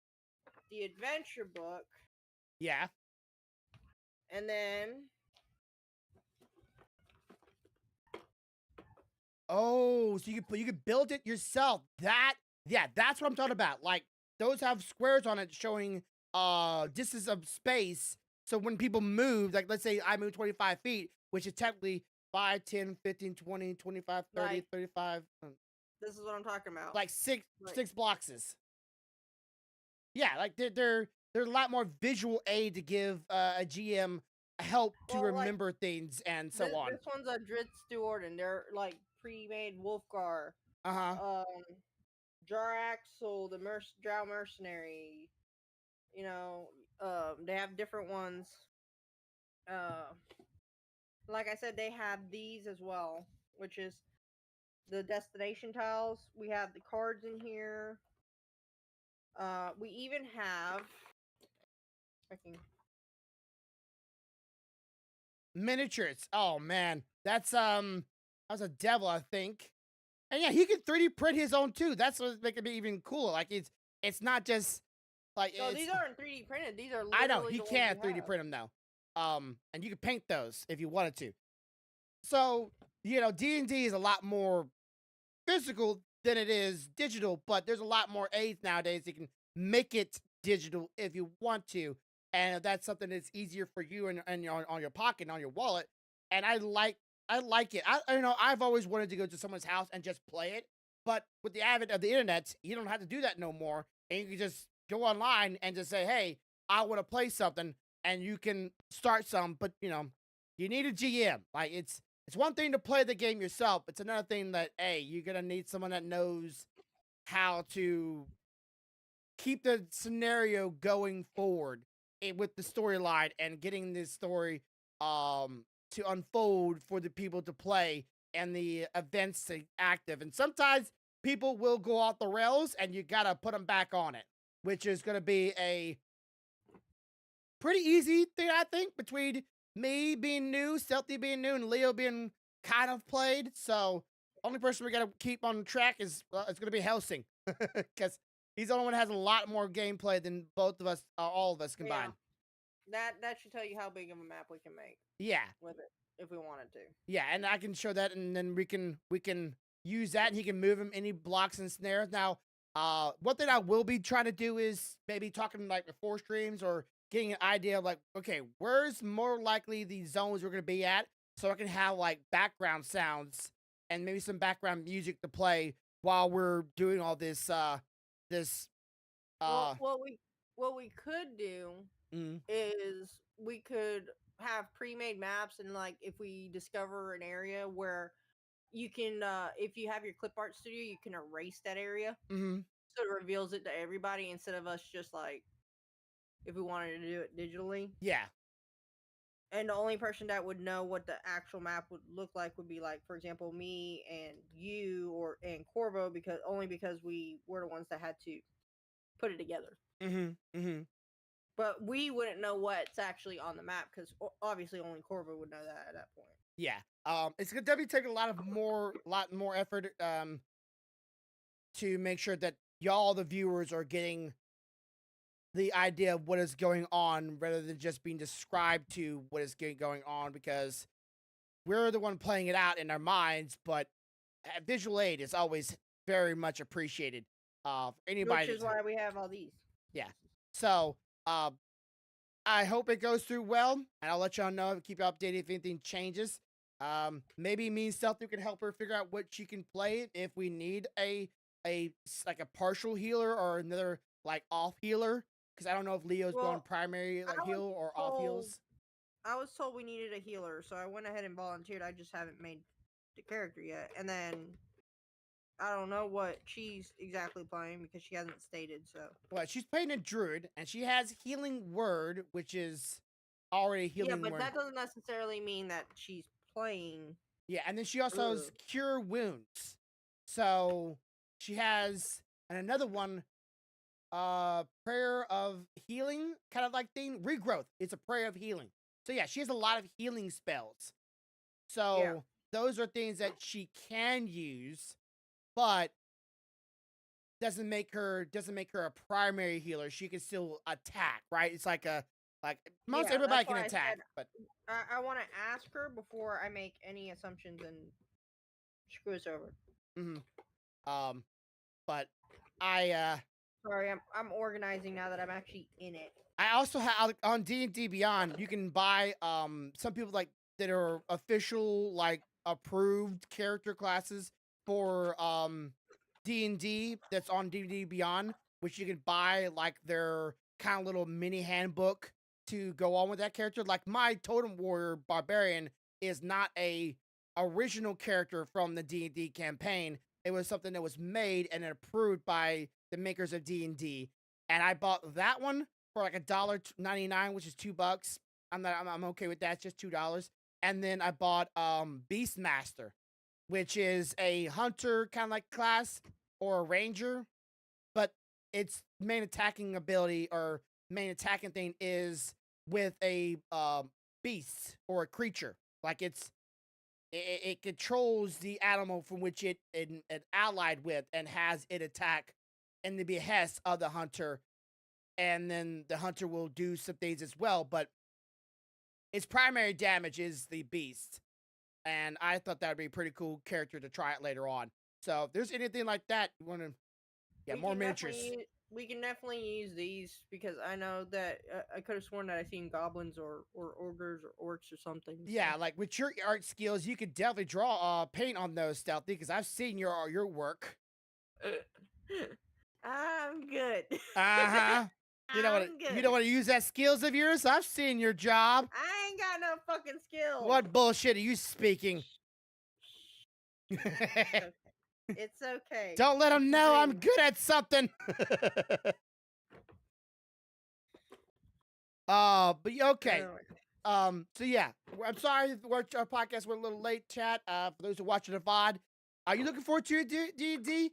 The adventure book. Yeah. And then... Oh, so you could build it yourself. That's what I'm talking about. Like, those have squares on it showing distance of space. So when people move, like let's say I move 25 feet, which is technically 5, 10, 15, 20, 25, 30, like, 35. This is what I'm talking about. Like six boxes. Yeah, like they're a lot more visual aid to give a GM help to remember things and so on. This one's a Dritz Steward, and they're like pre-made Wolfgar. Uh-huh. Jaraxel, the Drow Mercenary. You know, they have different ones. Like I said, they have these as well, which is the destination tiles. We have the cards in here. We even have miniatures. Oh man, that's a devil, I think. And yeah, he can 3D print his own too. That's what makes it even cooler. Like it's not just like no, these aren't 3D printed. These are I know he can 3D print them though. And you can paint those if you wanted to. So D&D is a lot more physical than it is digital, but there's a lot more aids nowadays. You can make it digital if you want to, and that's something that's easier for you and on your pocket, and on your wallet. And I like it. I've always wanted to go to someone's house and just play it, but with the advent of the internet, you don't have to do that no more, and you can just go online and just say, hey, I want to play something, and you can start some. But you need a GM. Like it's one thing to play the game yourself. It's another thing that, hey, you're going to need someone that knows how to keep the scenario going forward with the storyline and getting this story to unfold for the people to play and the events to active. And sometimes people will go off the rails and you got to put them back on it, which is going to be a pretty easy thing, I think, between me being new, Stealthy being new, and Leo being kind of played. So only person we gotta keep on track is it's gonna be Helsing because he's the only one that has a lot more gameplay than both of us, all of us combined. That should tell you how big of a map we can make Yeah, with it if we wanted to. yeah, and I can show that, and then we can use that, and he can move him any blocks and snares. Now, one thing I will be trying to do is maybe talking like before streams or getting an idea of like, okay, where's more likely the zones we're gonna be at, so I can have like background sounds and maybe some background music to play while we're doing all this. This. Well, what we could do Mm, is we could have pre-made maps, and like if we discover an area where you can if you have your clip art studio, you can erase that area mm-hmm. so it reveals it to everybody instead of us just like if we wanted to do it digitally. Yeah. And the only person that would know what the actual map would look like would be like, for example, me and you and Corvo, because we were the ones that had to put it together. Mm-hmm. Mm-hmm. But we wouldn't know what's actually on the map because obviously only Corvo would know that at that point. Yeah. It's gonna definitely take a lot more effort to make sure that y'all, the viewers, are getting the idea of what is going on rather than just being described to what is going on, because we're the one playing it out in our minds, but visual aid is always very much appreciated. For anybody, Which is why we have all these. yeah. So, I hope it goes through well, and I'll let y'all know, keep you updated if anything changes. Maybe me and Stealthy can help her figure out what she can play if we need a like a partial healer or another like off healer, because I don't know if Leo's going primary like heal or off heals. I was told we needed a healer, so I went ahead and volunteered. I just haven't made the character yet, and then I don't know what she's exactly playing because she hasn't stated. So Well, she's playing a druid, and she has healing word, which is already healing. Yeah, but word. that doesn't necessarily mean that she's playing. Yeah, and then she also has cure wounds. So she has another one, prayer of healing, kind of like thing. Regrowth. It's a prayer of healing. So yeah, she has a lot of healing spells. So those are things that she can use, but doesn't make her a primary healer. She can still attack, right? It's like most everybody can attack, but I want to ask her before I make any assumptions and screw us over. Mm-hmm. But I sorry, I'm organizing now that I'm actually in it. I also have on D&D Beyond, you can buy some people like that are official like approved character classes for D&D that's on D&D Beyond, which you can buy like their kind of little mini handbook to go on with that character. Like my Totem Warrior Barbarian is not a original character from the D&D campaign. It was something that was made and approved by the makers of D&D. And I bought that one for like $1.99, which is $2. I'm okay with that. It's just $2. And then I bought Beastmaster, which is a hunter kind of like class or a ranger, but its main attacking ability or main attacking thing is with a beast or a creature. Like it controls the animal from which it allied with and has it attack in the behest of the hunter, and then the hunter will do some things as well, but its primary damage is the beast. And I thought that would be a pretty cool character to try it later on. So if there's anything like that, you want to more miniatures. We can definitely use these because I know that I could have sworn that I seen goblins or ogres or orcs or something. Yeah, like with your art skills, you could definitely draw paint on those, Stealthy, because I've seen your work. I'm good. Uh-huh. You don't want to use that skills of yours? I've seen your job. I ain't got no fucking skills. What bullshit are you speaking? It's okay. Don't let them know I'm good at something. But okay. So yeah, I'm sorry our podcast went a little late, chat. For those who are watching the VOD, are you looking forward to your D&D?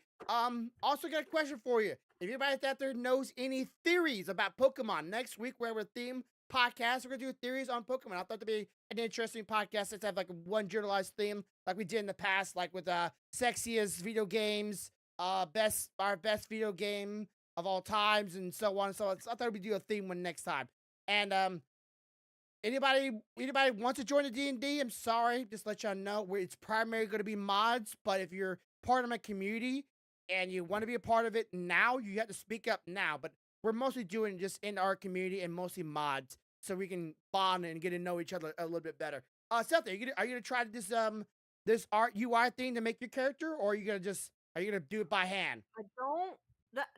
Also got a question for you. If anybody out there knows any theories about Pokemon, next week we have a theme podcast. We're gonna do theories on Pokemon. I thought that'd be an interesting podcast. Let's have like one generalized theme, like we did in the past, like with sexiest video games, our best video game of all times, and so on and so on. So I thought we'd do a theme one next time. And anybody wants to join the D&D? I'm sorry, just let y'all know it's primarily going to be mods. But if you're part of my community and you want to be a part of it now, you have to speak up now. But we're mostly doing just in our community and mostly mods, so we can bond and get to know each other a little bit better. Seth, are you gonna try this art UI thing to make your character, or are you gonna do it by hand? I don't.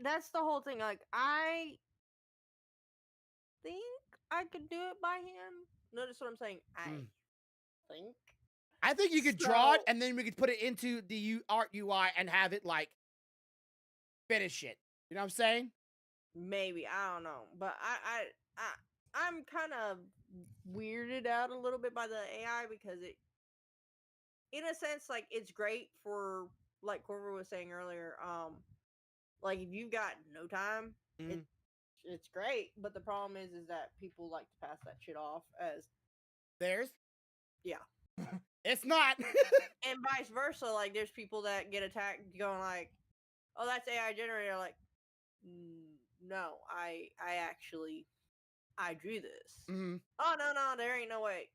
That's the whole thing. Like, I think I could do it by hand. Notice what I'm saying. I think. I think you could draw it, So- and then we could put it into the art UI and have it like finish it. You know what I'm saying? Maybe, I don't know, but I'm kind of weirded out a little bit by the AI because it, in a sense, like, it's great for, like Corver was saying earlier. Like, if you've got no time, Mhm. it's great. But the problem is that people like to pass that shit off as Theirs? Yeah. It's not. And vice versa. Like, there's people that get attacked going like, "Oh, that's AI generated." Like, no, I actually I drew this. Mhm. Oh, no, there ain't no way.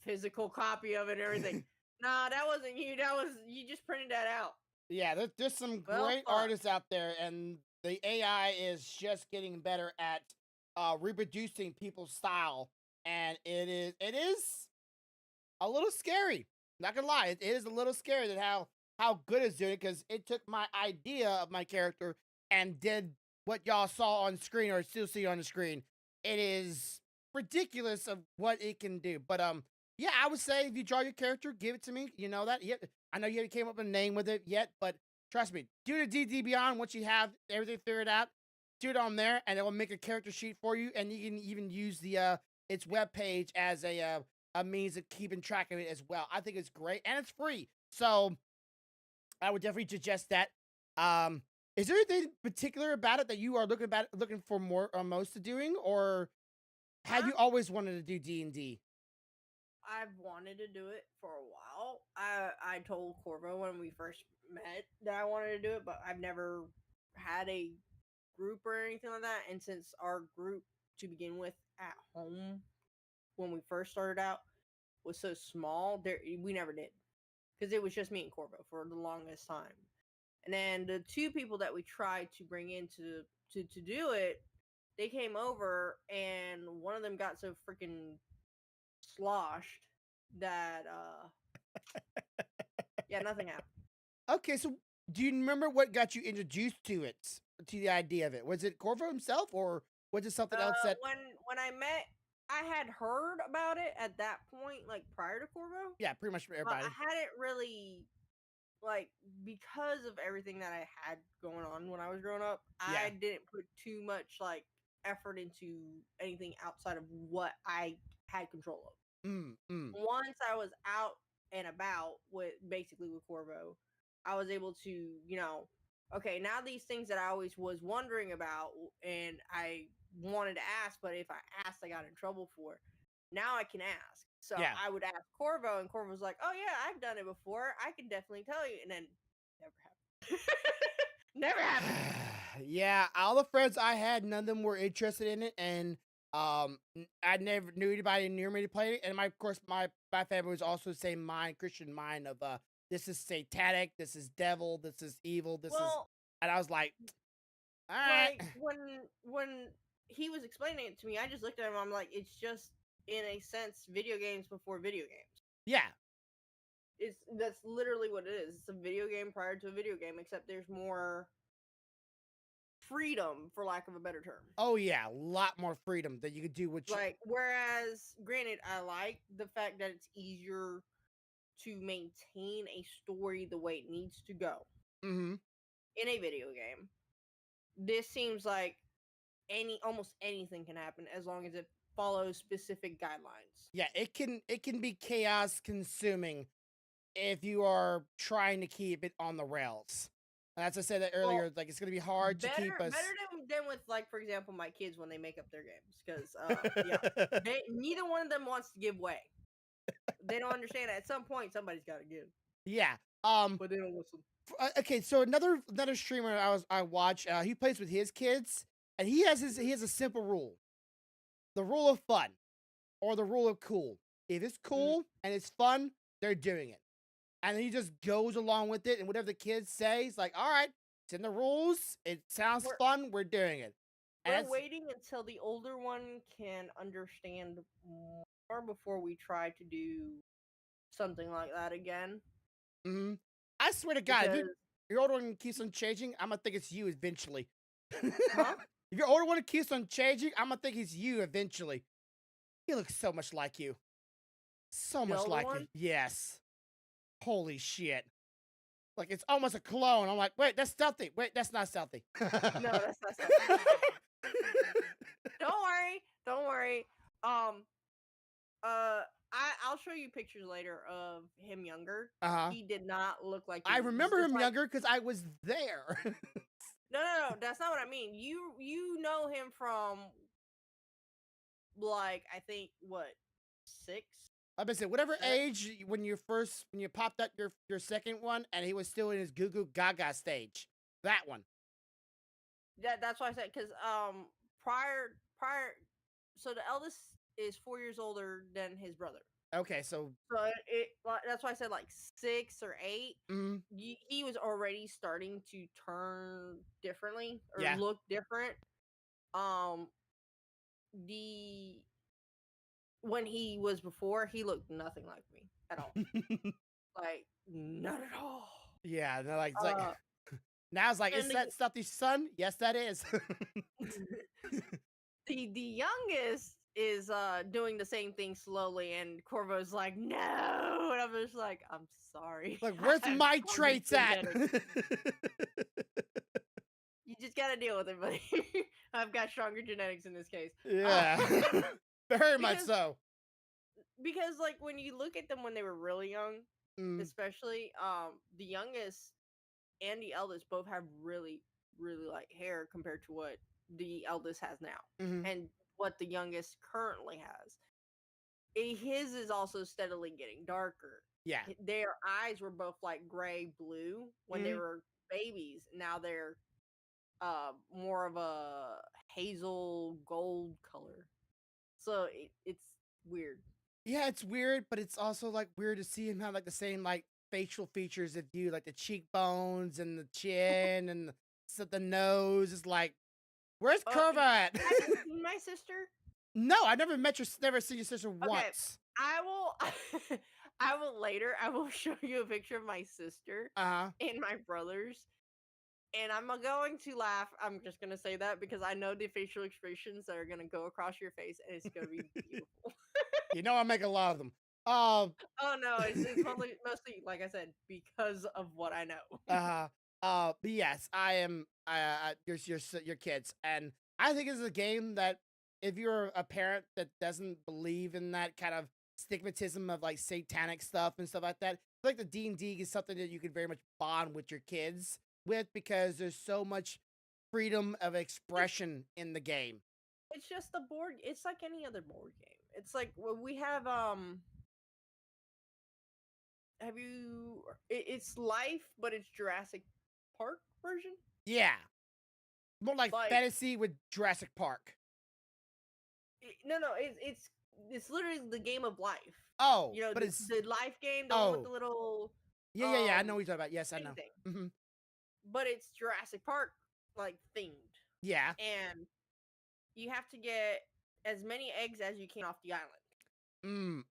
Physical copy of it and everything. Nah, that wasn't you. That was you just printed that out. Yeah, there's some Well, great fuck. artists out there, and the AI is just getting better at reproducing people's style, and it is a little scary. Not gonna lie, it is a little scary that how good it's doing, because it took my idea of my character and did what y'all saw on screen or still see on the screen. It is ridiculous of what it can do. But yeah, I would say if you draw your character, give it to me. You know that. Yeah, I know you haven't came up with a name with it yet, but trust me, do the DD Beyond once you have everything figured out. Do it on there, and it will make a character sheet for you, and you can even use the its web page as a means of keeping track of it as well. I think it's great, and it's free, so I would definitely suggest that. Is there anything particular about it that you are looking for more or most to doing, or have you always wanted to do D&D? I've wanted to do it for a while. I told Corvo when we first met that I wanted to do it, but I've never had a group or anything like that. And since our group to begin with at home when we first started out was so small, we never did, because it was just me and Corvo for the longest time. And then the two people that we tried to bring in to do it, they came over, and one of them got so freaking sloshed that yeah, nothing happened. Okay, so do you remember what got you introduced to the idea of it? Was it Corvo himself, or was it something else that? When I met, I had heard about it at that point, like prior to Corvo, Yeah, pretty much for but everybody. I hadn't really, like, because of everything that I had going on when I was growing up, Yeah. I didn't put too much like effort into anything outside of what I had control of. Once I was out and about with Corvo, I was able to, okay, now these things that I always was wondering about and I wanted to ask, but if I asked, I got in trouble for it. Now I can ask. So Yeah. I would ask Corvo, and Corvo was like, "Oh yeah, I've done it before. I can definitely tell you." And then never happened. Never happened. Yeah, all the friends I had, none of them were interested in it, and I never knew anybody near me to play it. And of course, my family was also the same Christian mind of this is satanic, this is devil, this is evil, and I was like, all right, like when he was explaining it to me, I just looked at him. I'm like, it's just, in a sense, video games before video games. yeah, That's literally what it is. It's a video game prior to a video game, except there's more freedom, for lack of a better term. oh yeah, a lot more freedom that you could do what you Like, whereas, granted, I like the fact that it's easier to maintain a story the way it needs to go Mm-hmm. in a video game. This seems like almost anything can happen as long as it follows specific guidelines. Yeah, it can be chaos consuming if you are trying to keep it on the rails. As I said that Well, earlier, like it's gonna be hard to keep us. better than with, like, for example, my kids when they make up their games, because yeah, neither one of them wants to give way. They don't understand. At some point, somebody's got to give, Yeah. but they don't listen. Okay. So another streamer I watch. He plays with his kids, and he has a simple rule: the rule of fun, or the rule of cool. If it's cool and it's fun, they're doing it. And then he just goes along with it, and whatever the kids say, he's like, all right, it's in the rules. It sounds fun. We're doing it. We're waiting until the older one can understand more before we try to do something like that again. I swear to God, if your older one keeps on changing, I'm gonna think it's you eventually. Huh? If your older one keeps on changing, I'm gonna think it's you eventually. He looks so much like you. So much like you. Yes. Holy shit. Like, it's almost a clone. I'm like, wait, that's stealthy. Wait, that's not stealthy. No, that's not stealthy. Don't worry. I'll show you pictures later of him younger. He did not look like you. I remember him younger because I was there. No, that's not what I mean. You know him from, like, I think, what, 6? I was say whatever age when you popped out your second one, and he was still in his goo goo gaga stage. That one. That's why I said, because prior, so the eldest is 4 years older than his brother. Okay, so that's why I said like 6 or 8. He was already starting to turn differently or look different. When he was before, he looked nothing like me at all. Like, not at all. Yeah, they're like, now it's like, is that Stealthy's son? Yes, that is. The youngest is doing the same thing slowly, and Corvo's like, no, and I'm just like, I'm sorry. Like, where's my traits at? You just gotta deal with it, buddy. I've got stronger genetics in this case. Yeah. Very much so. Because, like, when you look at them when they were really young, especially, the youngest and the eldest both have really, really light hair compared to what the eldest has now, and what the youngest currently has. His is also steadily getting darker. Yeah. Their eyes were both like gray blue when they were babies. Now they're more of a hazel gold color. So it's weird. Yeah, it's weird, but it's also like weird to see him have like the same like facial features as you, like the cheekbones and the chin and the nose. Is like, where's Curva at? Have you seen my sister? No, I never seen your sister once. I will later. I will show you a picture of my sister and my brothers. And I'm going to laugh. I'm just going to say that because I know the facial expressions that are going to go across your face, and it's going to be beautiful. You know, I make a lot of them. Oh no, it's mostly, like I said, because of what I know. But yes, I am. Your kids, and I think it's a game that if you're a parent that doesn't believe in that kind of stigmatism of like satanic stuff and stuff like that, I feel like the D&D is something that you can very much bond with your kids with because there's so much freedom of expression in the game. It's just the board. It's like any other board game. It's like we have have you? It's Life, but it's Jurassic Park version. Yeah, more like fantasy with Jurassic Park. No, it's literally the game of life. Oh, you know, but it's the life game, the one with the little. Yeah. I know what you're talking about. Yes, I know. But it's Jurassic Park like themed. Yeah, and you have to get as many eggs as you can off the island.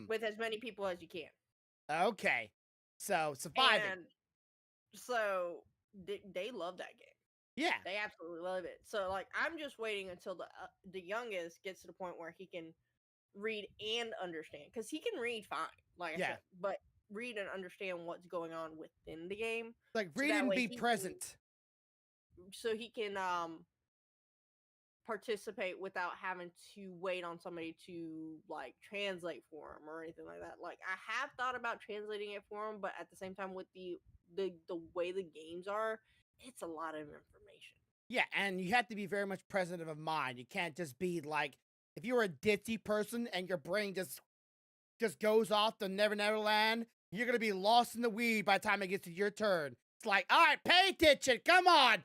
With as many people as you can. Okay. So surviving. And so they love that game. Yeah. They absolutely love it. So like I'm just waiting until the youngest gets to the point where he can read and understand, cuz he can read fine, like I said, but read and understand what's going on within the game. Like read and be present. So he can participate without having to wait on somebody to like translate for them or anything like that. Like I have thought about translating it for them, but at the same time, with the way the games are, it's a lot of information. Yeah, and you have to be very much present of mind. You can't just be like, if you're a ditzy person and your brain just goes off to Never Never Land, you're gonna be lost in the weed by the time it gets to your turn. It's like, all right, pay attention, come on,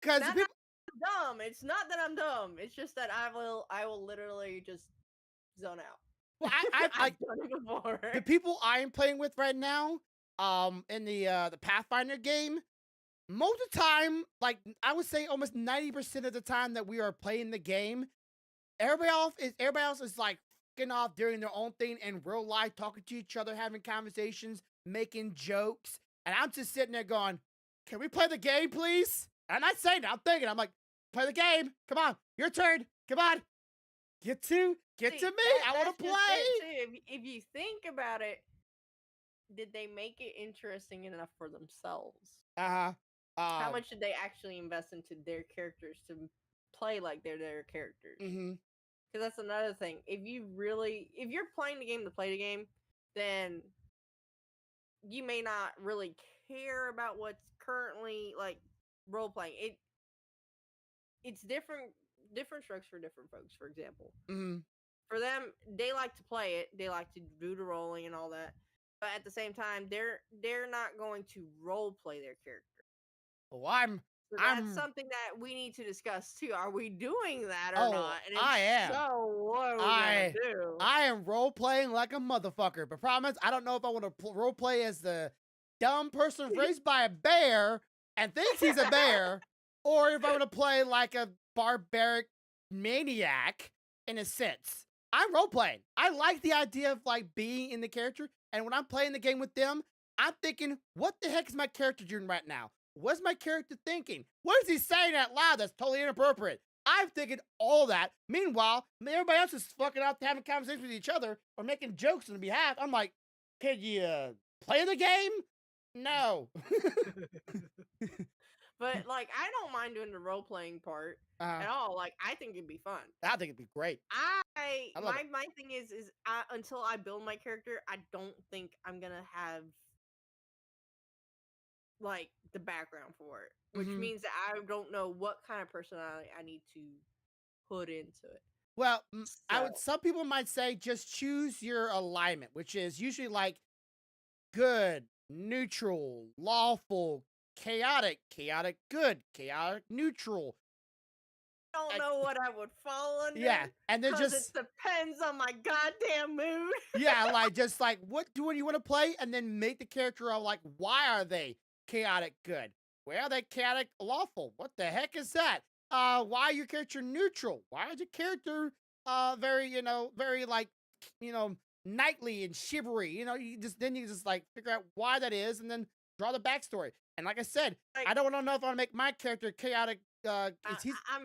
because Not people. that I'm dumb. It's not that I'm dumb. It's just that I will literally just zone out. Well, I've done it before. the people I am playing with right now, in the Pathfinder game, most of the time, like I would say, almost 90% of the time that we are playing the game, everybody else is like fucking off doing their own thing in real life, talking to each other, having conversations, making jokes, and I'm just sitting there going, "Can we play the game, please?" And I'm not saying that. I'm thinking, I'm like, "Play the game. Come on, your turn. Come on, get to me. I want to play." If you think about it, did they make it interesting enough for themselves? How much did they actually invest into their characters to play like they're their characters? Mm-hmm. Because that's another thing. If you're playing the game to play the game, then you may not really care about what's currently like role playing. It's different strokes for different folks. For example, for them, they like to play it. They like to do the rolling and all that. But at the same time, they're not going to role play their character. Oh, So that's something that we need to discuss too. Are we doing that or not? And I am. So what are we gonna do? I am role playing like a motherfucker. But promise, I don't know if I want to role play as the dumb person raised by a bear and thinks he's a bear, or if I want to play like a barbaric maniac in a sense. I'm role playing. I like the idea of like being in the character, and when I'm playing the game with them, I'm thinking, what the heck is my character doing right now? What's my character thinking? What is he saying out loud that's totally inappropriate? I'm thinking all that. Meanwhile, everybody else is fucking out having conversations with each other or making jokes on behalf. I'm like, can you play the game? No. But like, I don't mind doing the role playing part at all. Like, I think it'd be fun. I think it'd be great. My thing is until I build my character, I don't think I'm gonna have like the background for it, which means that I don't know what kind of personality I need to put into it. Well, some people might say just choose your alignment, which is usually like good, neutral, lawful, chaotic, good, chaotic, neutral. I don't know what I would fall under. Yeah, and then just it depends on my goddamn mood. Yeah, like just like what do you want to play, and then make the character of like, why are they chaotic good? Where are they chaotic lawful? What the heck is that? Why your character neutral? Why is your character very like knightly and chivalry? You just like figure out why that is, and then draw the backstory. And like I said, like, I don't know if I want to make my character chaotic. I'm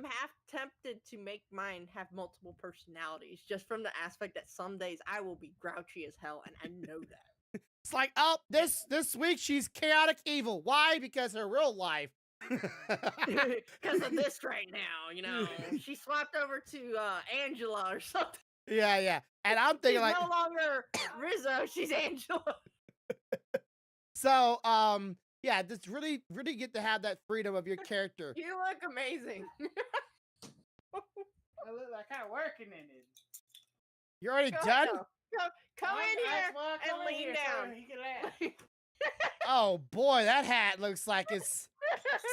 half tempted to make mine have multiple personalities, just from the aspect that some days I will be grouchy as hell, and I know that. It's like, oh, this week she's chaotic evil. Why? Because her real life. Because of this right now, she swapped over to Angela or something. Yeah. And I'm thinking she's like no longer Rizzo, she's Angela. So, yeah, just really, really get to have that freedom of your character. You look amazing. I look like I'm working in it. You're already done? Come in here and lean down. So he can laugh. Oh boy, that hat looks like it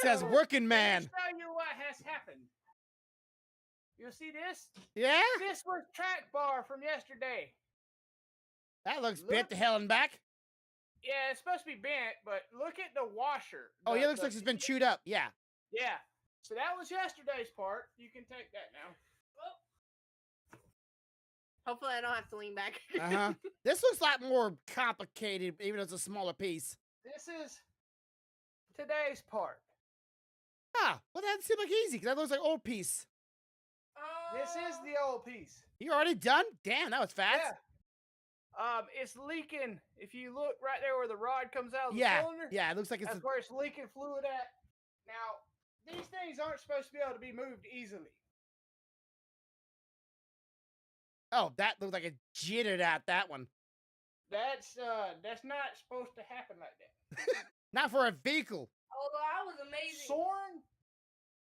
says working man. Let me show you what has happened. You see this? Yeah? This was track bar from yesterday. That looks bent to hell and back. Yeah, it's supposed to be bent, but look at the washer. It looks like it's been chewed up. Yeah. Yeah. So that was yesterday's part. You can take that now. Oh. Hopefully I don't have to lean back. This looks like more complicated, even though it's a smaller piece. This is today's part. Well that seemed like easy, because that looks like old piece. This is the old piece. You already done? Damn, that was fast. Yeah. It's leaking. If you look right there where the rod comes out of the cylinder. Yeah, it looks like that's where it's leaking fluid at. Now, these things aren't supposed to be able to be moved easily. Oh, that looks like it jittered out that one. That's not supposed to happen like that. Not for a vehicle. Although I was amazing. Soren,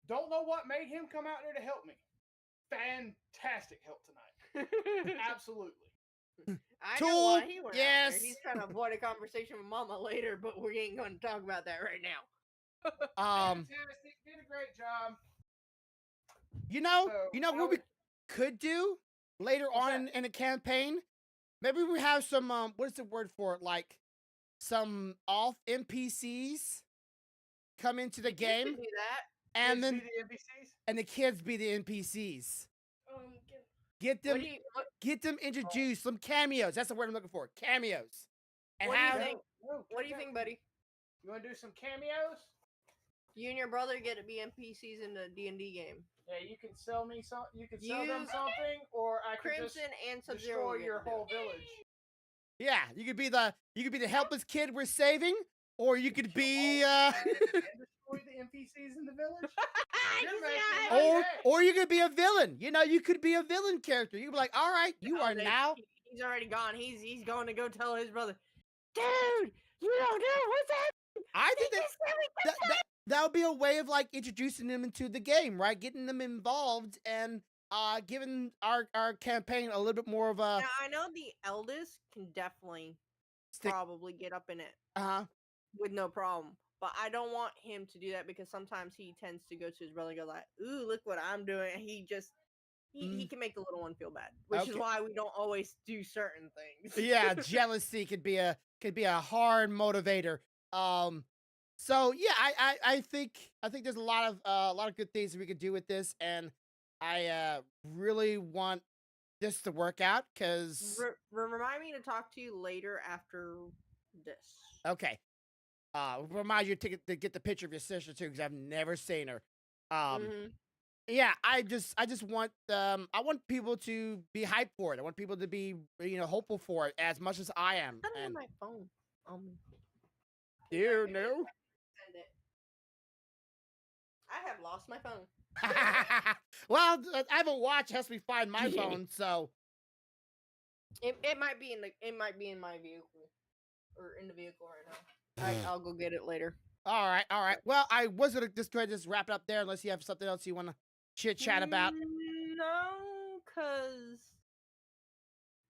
don't know what made him come out there to help me. Fantastic help tonight. Absolutely. I Tool, know why he went out yes. there. He's trying to avoid a conversation with Mama later, but we ain't going to talk about that right now. Fantastic. Did a great job. You know So, what we could do later on in the campaign? Maybe we have some what is the word for it? Like some off NPCs come into the game, You can do that. and then be the NPCs? and the kids be the NPCs. Get- Get them introduced, some cameos. That's the word I'm looking for. Cameos. And What do you have think? What do you think, buddy? You want to do some cameos? You and your brother get to be NPCs in the D&D game. Yeah, you can sell me some. You can sell them Use something, or I can just Crimson and Sub-Zero. destroy your whole village. Yeah, you could be the helpless kid we're saving, or you could be And destroy the NPCs in the village. or you could be a villain. You know, you could be a villain character. You could be like, all right, you are now. He's already gone. He's going to go tell his brother, dude, you don't know what's happening. I think that would be a way of like introducing them into the game, right? Getting them involved and giving our campaign a little bit more of a. Now, I know the eldest can definitely probably get up in it with no problem. But I don't want him to do that because sometimes he tends to go to his brother and go like, ooh, look what I'm doing. And he just, he can make the little one feel bad, which is why we don't always do certain things. Yeah, jealousy could be a hard motivator. So yeah, I think there's a lot of good things that we could do with this, and I really want this to work out because remind me to talk to you later after this. Okay. Remind you to get the picture of your sister too, because I've never seen her. Yeah, I just want I want people to be hyped for it. I want people to be hopeful for it as much as I am. I don't have my phone. You know. I have lost my phone. Well, I have a watch. Has me find my phone, so it might be in my vehicle or in the vehicle right now. I'll go get it later. All right. Well, I was gonna just try to wrap it up there, unless you have something else you want to chit chat about. No, cause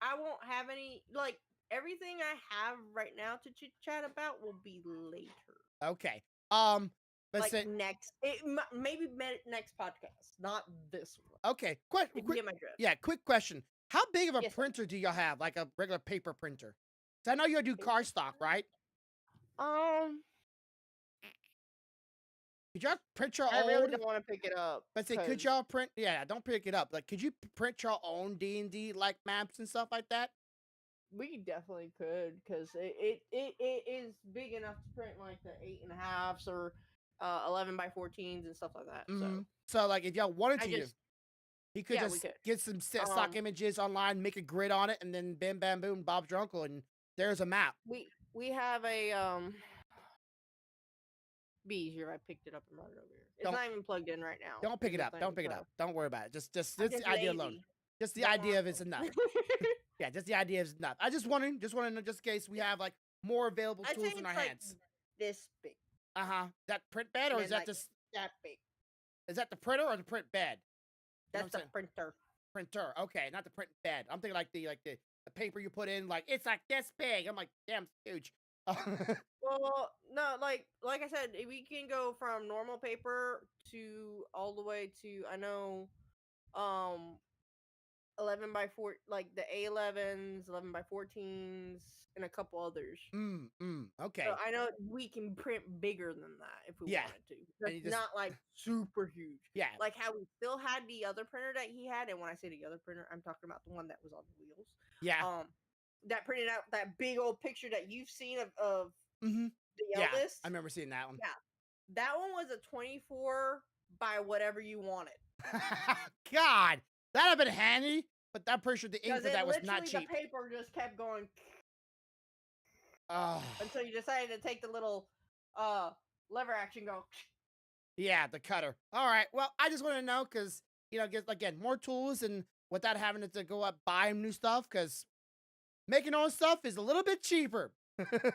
I won't have any. Like everything I have right now to chit chat about will be later. Okay. Let's say next, maybe next podcast, not this one. Okay. Quick. Get my drift. Yeah. Quick question. How big of a printer do y'all have? Like a regular paper printer? So I know you do cardstock, right? Could y'all print your own? I really don't want to pick it up. But say, could y'all print? Yeah, don't pick it up. Like, could you print your own D&D like maps and stuff like that? We definitely could, because it is big enough to print like the 8.5s or 11 by 14s and stuff like that. So like, if y'all wanted to, he could we could get some stock images online, make a grid on it, and then bam, bam, boom, Bob's your uncle, and there's a map. We have a Bees here. I picked it up and brought it over here. It's not even plugged in right now. Don't pick it up. Don't pick it up. Don't worry about it. Just this idea alone. Just the idea of it's enough. Yeah, just the idea is enough. I just wondering, just in case we have like more available tools in our hands. This big. That print bed, or is that just that big? Is that the printer or the print bed? That's the printer. Printer. Okay, not the print bed. I'm thinking like the paper you put in, like it's like this big. I'm like, damn, it's huge. Well, no, like I said, we can go from normal paper to all the way to 11 by 4, like the A11s, 11 by 14s, and a couple others. Okay. So I know we can print bigger than that if we wanted to. It's not like super huge. Yeah. Like how we still had the other printer that he had, and when I say the other printer, I'm talking about the one that was on the wheels. Yeah. That printed out that big old picture that you've seen of the eldest. I remember seeing that one. Yeah. That one was a 24 by whatever you wanted. God, that'd have been handy, but I'm pretty sure the ink for that was not cheap. The paper just kept going until you decided to take the little lever action, go. Yeah, the cutter. All right. Well, I just want to know because get again more tools and without having to go up buy new stuff because making our own stuff is a little bit cheaper. Mhm.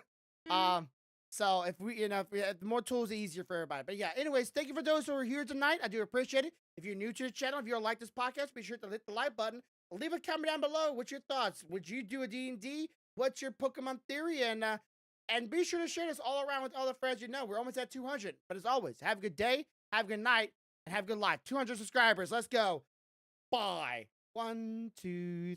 um, so if if we had more tools, easier for everybody. But yeah, anyways, thank you for those who are here tonight. I do appreciate it. If you're new to the channel, if you like this podcast, be sure to hit the like button. Leave a comment down below. What's your thoughts? Would you do a D&D? What's your Pokemon theory? And be sure to share this all around with all the friends you know. We're almost at 200. But as always, have a good day, have a good night, and have a good life. 200 subscribers. Let's go. Bye. 1, 2,